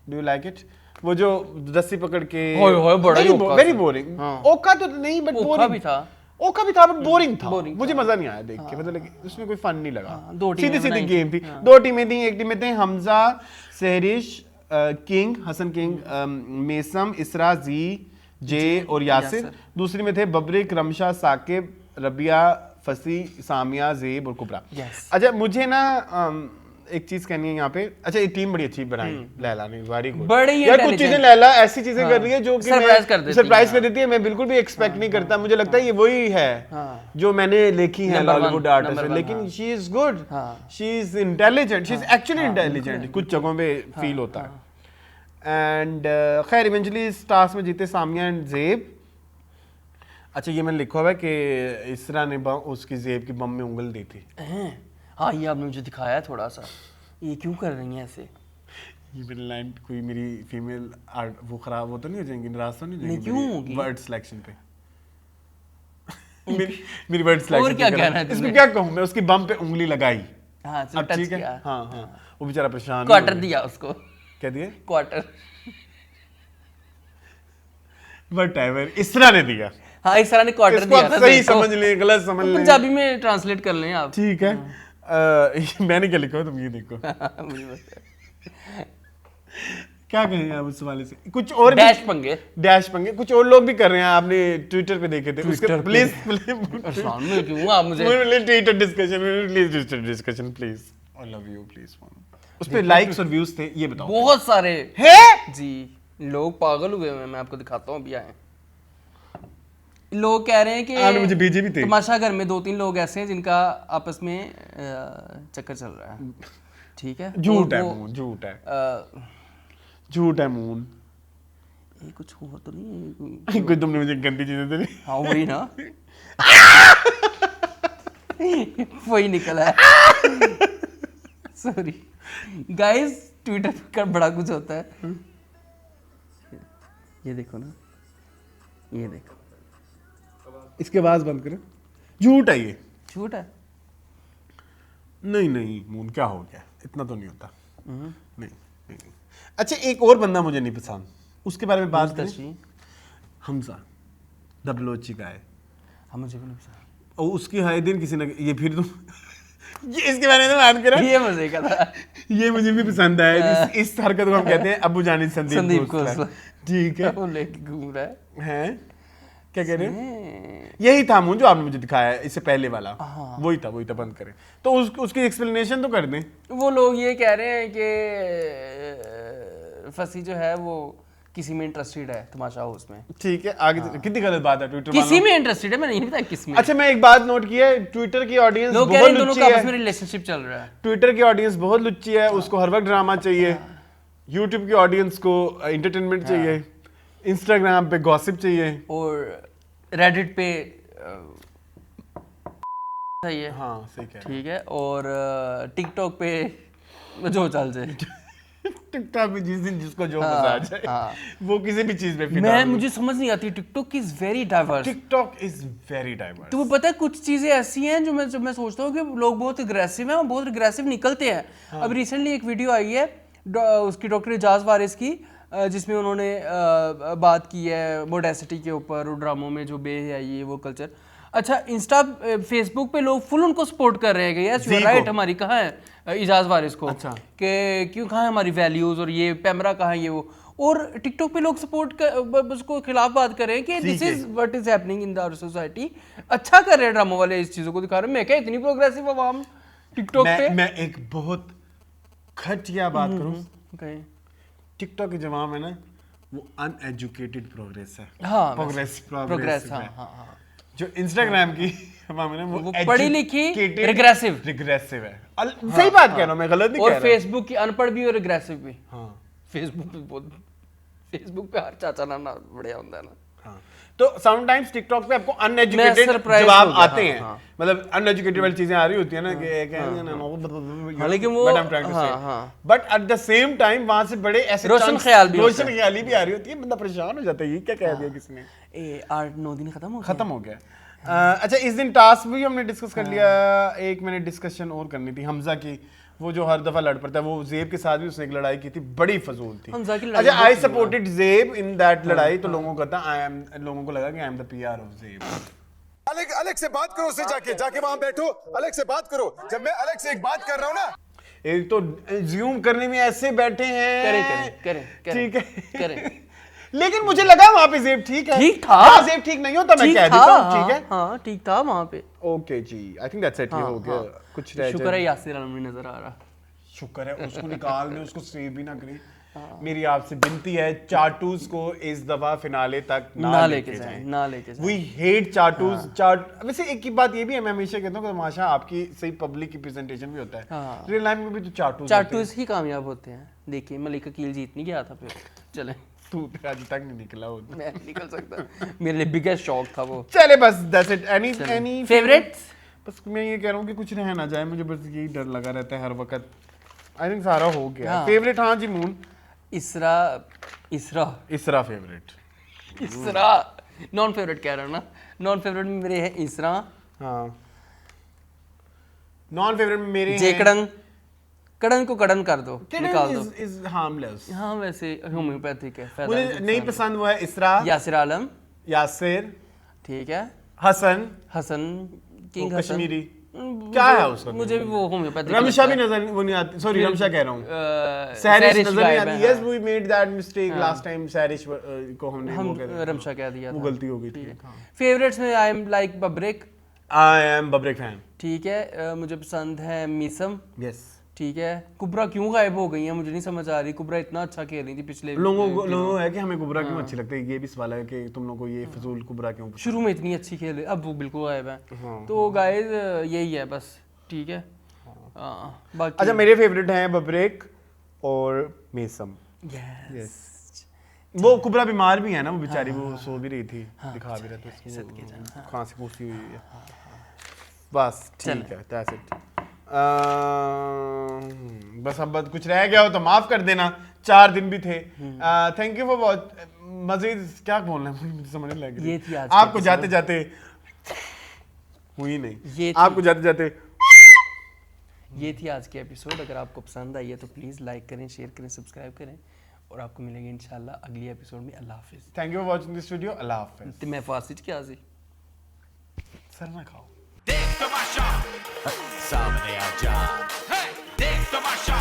Do you like it? वो जो रस्सी पकड़ के वेरी बोरिंग, ओका तो नहीं बट बोरिंग भी था, ओका भी था बट बोरिंग था, मुझे मजा नहीं आया देख के, मतलब उसमें कोई फन नहीं लगा। सीधी सीधी गेम थी, 2 टीमें थी, एक टीम में थे हमजा, सहरिश, किंग, हसन किंग, मेसम, इसरा, जी, जे और यासिर। दूसरी में थे बबरिक, रमशा, साकिब, रबिया, फसी, सामिया, जेब और कुबरा। अच्छा, मुझे ना एक चीज कहनी है यहाँ पे, अच्छा ये टीम बड़ी अच्छी बनाई लैला ने, वेरी गुड यार। कुछ चीजें लैला ऐसी चीजें कर रही है जो कि सरप्राइज कर देती है, मैं बिल्कुल भी एक्सपेक्ट नहीं करता। मुझे लगता है ये वही है जो मैंने देखी है बॉलीवुड आर्टिस्ट, लेकिन she is good, she is intelligent, she is actually intelligent, कुछ जगहों पे फील होता है। एंड खैर इवेंचुअली इस टास्क में जीते सामिया एंड जेब। अच्छा, ये मैंने लिखा हुआ है कि इसरा ने उसकी जेब की बम में उंगल दी थी। हाँ, ये आपने मुझे दिखाया थोड़ा सा, ये क्यों कर रही हैं ऐसे? ये मेरी लाइन, कोई मेरी फीमेल आर्ट वो खराब वो तो नहीं हो जाएंगी, नाराज तो नहीं हो जाएंगी? क्यों होगी? वर्ड सिलेक्शन पे मेरी वर्ड सिलेक्शन और क्या कहना है? इसको क्या कहूँ मैं, उसकी बम पे उंगली लगाई। हाँ, अब ठीक है, हाँ हाँ, वो बेचारा परेशान, क्वार्टर दिया उसको, क्या दिया? क्वार्टर, व्हाटएवर, इसरा ने दिया। हाँ, इसरा ने क्वार्टर दिया ना, सही समझ लें, गलत समझ लें, पंजाबी में ट्रांसलेट कर लें आप, ठीक है। मैंने क्या लिखा है, तुम ये देखो। क्या कहें आप उस वाले से? कुछ और डैश पंगे कुछ और लोग भी कर रहे हैं, आपने ट्विटर पे देखे थे उसके, प्लीज क्यों आप मुझे Twitter discussion please, I love you please. उस पे लाइक्स और व्यूज थे, ये बताओ। बहुत सारे हैं जी, लोग पागल हुए हैं, मैं आपको दिखाता हूँ, अभी आए। लोग कह रहे हैं कि मुझे भेजे भी थे, तमाशा घर में 2-3 लोग ऐसे हैं जिनका आपस में चक्कर चल रहा है, ठीक है? झूठ है मून, झूठ है मून, ये कुछ हुआ तो नहीं? कोई तुमने मुझे गंदी चीजें तो नहीं? हाँ, वही ना वही निकला है, सॉरी गाइस, ट्विटर पर बड़ा कुछ होता है। ये देखो ना, ये देखो, इसके आवाज बंद करें। झूठ है, ये झूठ है। नहीं मून, क्या हो गया, इतना तो नहीं होता। नहीं। अच्छा, एक और बंदा मुझे नहीं पसंद, उसके बारे में बात करें। हमजा द बलोची का है, हम मुझे भी नहीं पसंद, और उसकी हाय दिन किसी ने, ये फिर तुम ये इसके बारे में बात करें, ये मजे का था, ये मुझे भी पसंद है। इस हरकत को हम कहते हैं अबू जानी संदीप खोसला, ठीक है, वो लेके घूम रहा है। क्या कह रहे हैं? यही था मून जो आपने मुझे दिखाया इससे पहले वाला, वही था बंद करें तो उसकी एक्सप्लेनेशन तो कर दें। वो लोग ये कह रहे हैं कि फसी जो है वो किसी में इंटरेस्टेड है, तमाशा हाउस में, ठीक है। आगे कितनी गलत बात है, ट्विटर किसी में इंटरेस्टेड है, मैं नहीं पता किस में। अच्छा, मैं एक बात नोट की है, ट्विटर की ऑडियंस लोग कह रहे हैं दोनों का आपस में रिलेशनशिप चल रहा है। ट्विटर की ऑडियंस बहुत लुच्ची है, उसको हर वक्त ड्रामा चाहिए। यूट्यूब की ऑडियंस को एंटरटेनमेंट चाहिए, इंस्टाग्राम पे गॉसिप चाहिए, और रेडिट पे सही है, हाँ सही कह रहे हैं, ठीक है, और टिकटॉक पे जो चल जाए टिकटॉक में जिस दिन जिसको जो मजा आ जाए वो किसी भी चीज में फिट मैं मुझे समझ नहीं आती, TikTok is very diverse. TikTok is very diverse. तुम्हें पता है कुछ चीजें ऐसी हैं जो मैं सोचता हूँ कि लोग बहुत अग्रेसिव हैं और बहुत अग्रेसिव निकलते हैं। अब रिसेंटली एक वीडियो आई है उसकी डॉक्टर इजाज वारिस की, जिसमें उन्होंने बात की है मोडेसिटी के ऊपर और ड्रामों में जो बेहयाई वो कल्चर। अच्छा, इंस्टा फेसबुक पे लोग फुल उनको सपोर्ट कर रहे हैं कि यस यू राइट, हमारी कहाँ है इजाज वारिस को, अच्छा, कि क्यों कहाँ है हमारी वैल्यूज और ये पैमरा कहाँ है ये वो। और टिकटॉक पे लोग सपोर्ट कर उसको खिलाफ बात कर रहे हैं कि this is what is happening in the society. अच्छा कर रहे हैं ड्रामा वाले इस चीजों को दिखा रहे हैं। मैं क्या इतनी प्रोग्रेसिव अवाम टिकटॉक पे। मैं एक बहुत घटिया बात करूं, टिकटॉक के जवाब में ना वो अनएजुकेटेड प्रोग्रेस है। हाँ, प्रोग्रेस हाँ, हाँ, हाँ। जो इंस्टाग्राम की हवा में ना वो पढ़ी लिखी रिग्रेसिव है। सही बात कह रहा हूं मैं, गलत नहीं कह रहा। और फेसबुक की अनपढ़ भी और रिग्रेसिव भी। हाँ, फेसबुक पे हर चाचा नाना बढ़िया होता है ना। हाँ, तो समटाइम्स टिकटॉक पे आपको अनएजुकेटेड जवाब आते हैं। मतलब अनएजुकेटेड वाली चीजें आ रही होती है ना कि लेकिन वो but at the same time वहां से बड़े ऐसे रोशन ख्याली भी आ रही होती है। बंदा परेशान हो जाता है, ये क्या कह दिया किसने। 8-9 दिन खत्म हो गया। अच्छा, इस दिन टास्क भी हमने डिस्कस कर लिया। एक मैंने डिस्कशन और करनी थी हमजा की, वो जो हर दफा लड़ पड़ता है। वो जेब के साथ भी उसने एक लड़ाई की थी, बड़ी फजूल थी। अच्छा, आई सपोर्टेड जेब इन दैट लड़ाई। तो लोगों को लगा कि I am the PR of जेब। अलग से बात करो, उससे जाके वहां बैठो, अलग से बात करो। जब मैं अलग से एक बात कर रहा हूं ना, एक तो ज्यूम करने में ऐसे बैठे हैं। करें ठीक है लेकिन मुझे लगा वहां पे जेब ठीक है। ठीक था, जेब ठीक नहीं होता, मैं कह देता हूं। ठीक है, हां ठीक था वहां पे। Okay ji, I think that's it. हो गया कुछ रह। शुक्र है यासिर अलमी नजर आ रहा। शुक्र है उसको निकाल दे, उसको सेव भी ना करें। मेरी आपसे विनती है, चाटूज को इस दफा फिनाले तक ना लेके जाएं। वी हेट चाटूज। वैसे एक ही बात ये भी है, मैं हमेशा कहता हूँ कि तमाशा आपकी सही पब्लिक की प्रेजेंटेशन भी होता है। रियल लाइफ में भी तो चाटूज ही कामयाब होते हैं। देखिए मलिक अकील जीत नहीं गया था, फिर चले तू आज तक नहीं निकला हो। मैं निकल सकता, मेरे लिए बिगेस्ट शॉक था वो। चले बस, दैट्स इट। Any favourites? बस मैं ये कह रहा हूँ कि कुछ रह ना जाए, मुझे बस यही डर लगा रहता है हर वक्त। आई थिंक सारा हो गया। फेवरेट हाँ जी, मून इसरा फेवरेट। इसरा नॉन फेवरेट कह रहा हूँ ना। नॉन फेवरेट में मेरे हैं इसरा। हाँ, नॉन फेवरेट में मेरे जेकडंग। कड़न को कड़न कर दो, निकाल दो। Is harmless. हाँ, वैसे होम्योपैथिक है। मुझे नहीं पसंद वो है इसरा। यासिर आलम, यासिर, ठीक है। हसन किंग हसन कश्मीरी क्या है उसका? मुझे भी वो होम्योपैथिक। रमशा भी नजर वो नहीं आती। सॉरी, रमशा कह रहा हूँ, सैरिश नजर नहीं आती। Yes, we made that mistake last time. Sairish को हमने रमशा कह दिया, वो गलती हो गई थी। फेवरेट्स में I am like Babrak. I am Babrak fan. ठीक है। मुझे पसंद है मीसम। यस, ठीक है। कुबरा क्यों गायब हो गई है, मुझे नहीं समझ आ रही। कुबरा इतना अच्छा खेल रही थी पिछले। लोगों है कि हमें कुबरा क्यों अच्छी लगती है, ये भी सवाल है कि तुम लोगों को ये फजूल कुबरा क्यों। शुरू में इतनी अच्छी खेल, अब वो बिल्कुल गायब है। तो गाइस यही है बस, ठीक है। बाकी अच्छा, मेरे फेवरेट हैं बब्रेक और मेसम। यस। वो कुबरा बीमार भी है ना, वो बेचारी वो सो भी रही थी, दिखा भी रहे थे, खांसी पूसी हुई है। बस ठीक है, दैट्स इट। बस अब कुछ रह गया हो तो माफ कर देना, 4 दिन भी थे। Thank you for watch. Majid क्या बोलना है मुझे समझ नहीं लग रही। ये थी आज आपको जाते जाते हुई नहीं, आपको जाते जाते ये थी आज की एपिसोड। अगर आपको पसंद आई है तो प्लीज़ लाइक करें, शेयर करें, सब्सक्राइब करें और आपको मिलेंगे इंशाल्लाह अगली एपिसोड में। अल्लाह हाफिज़। Thank you for watching this video. अल्लाह हाफिज़। मैं फासिज क्या सी सर ना खाओ। देख तमाशा सामने आ जा, देख तमाशा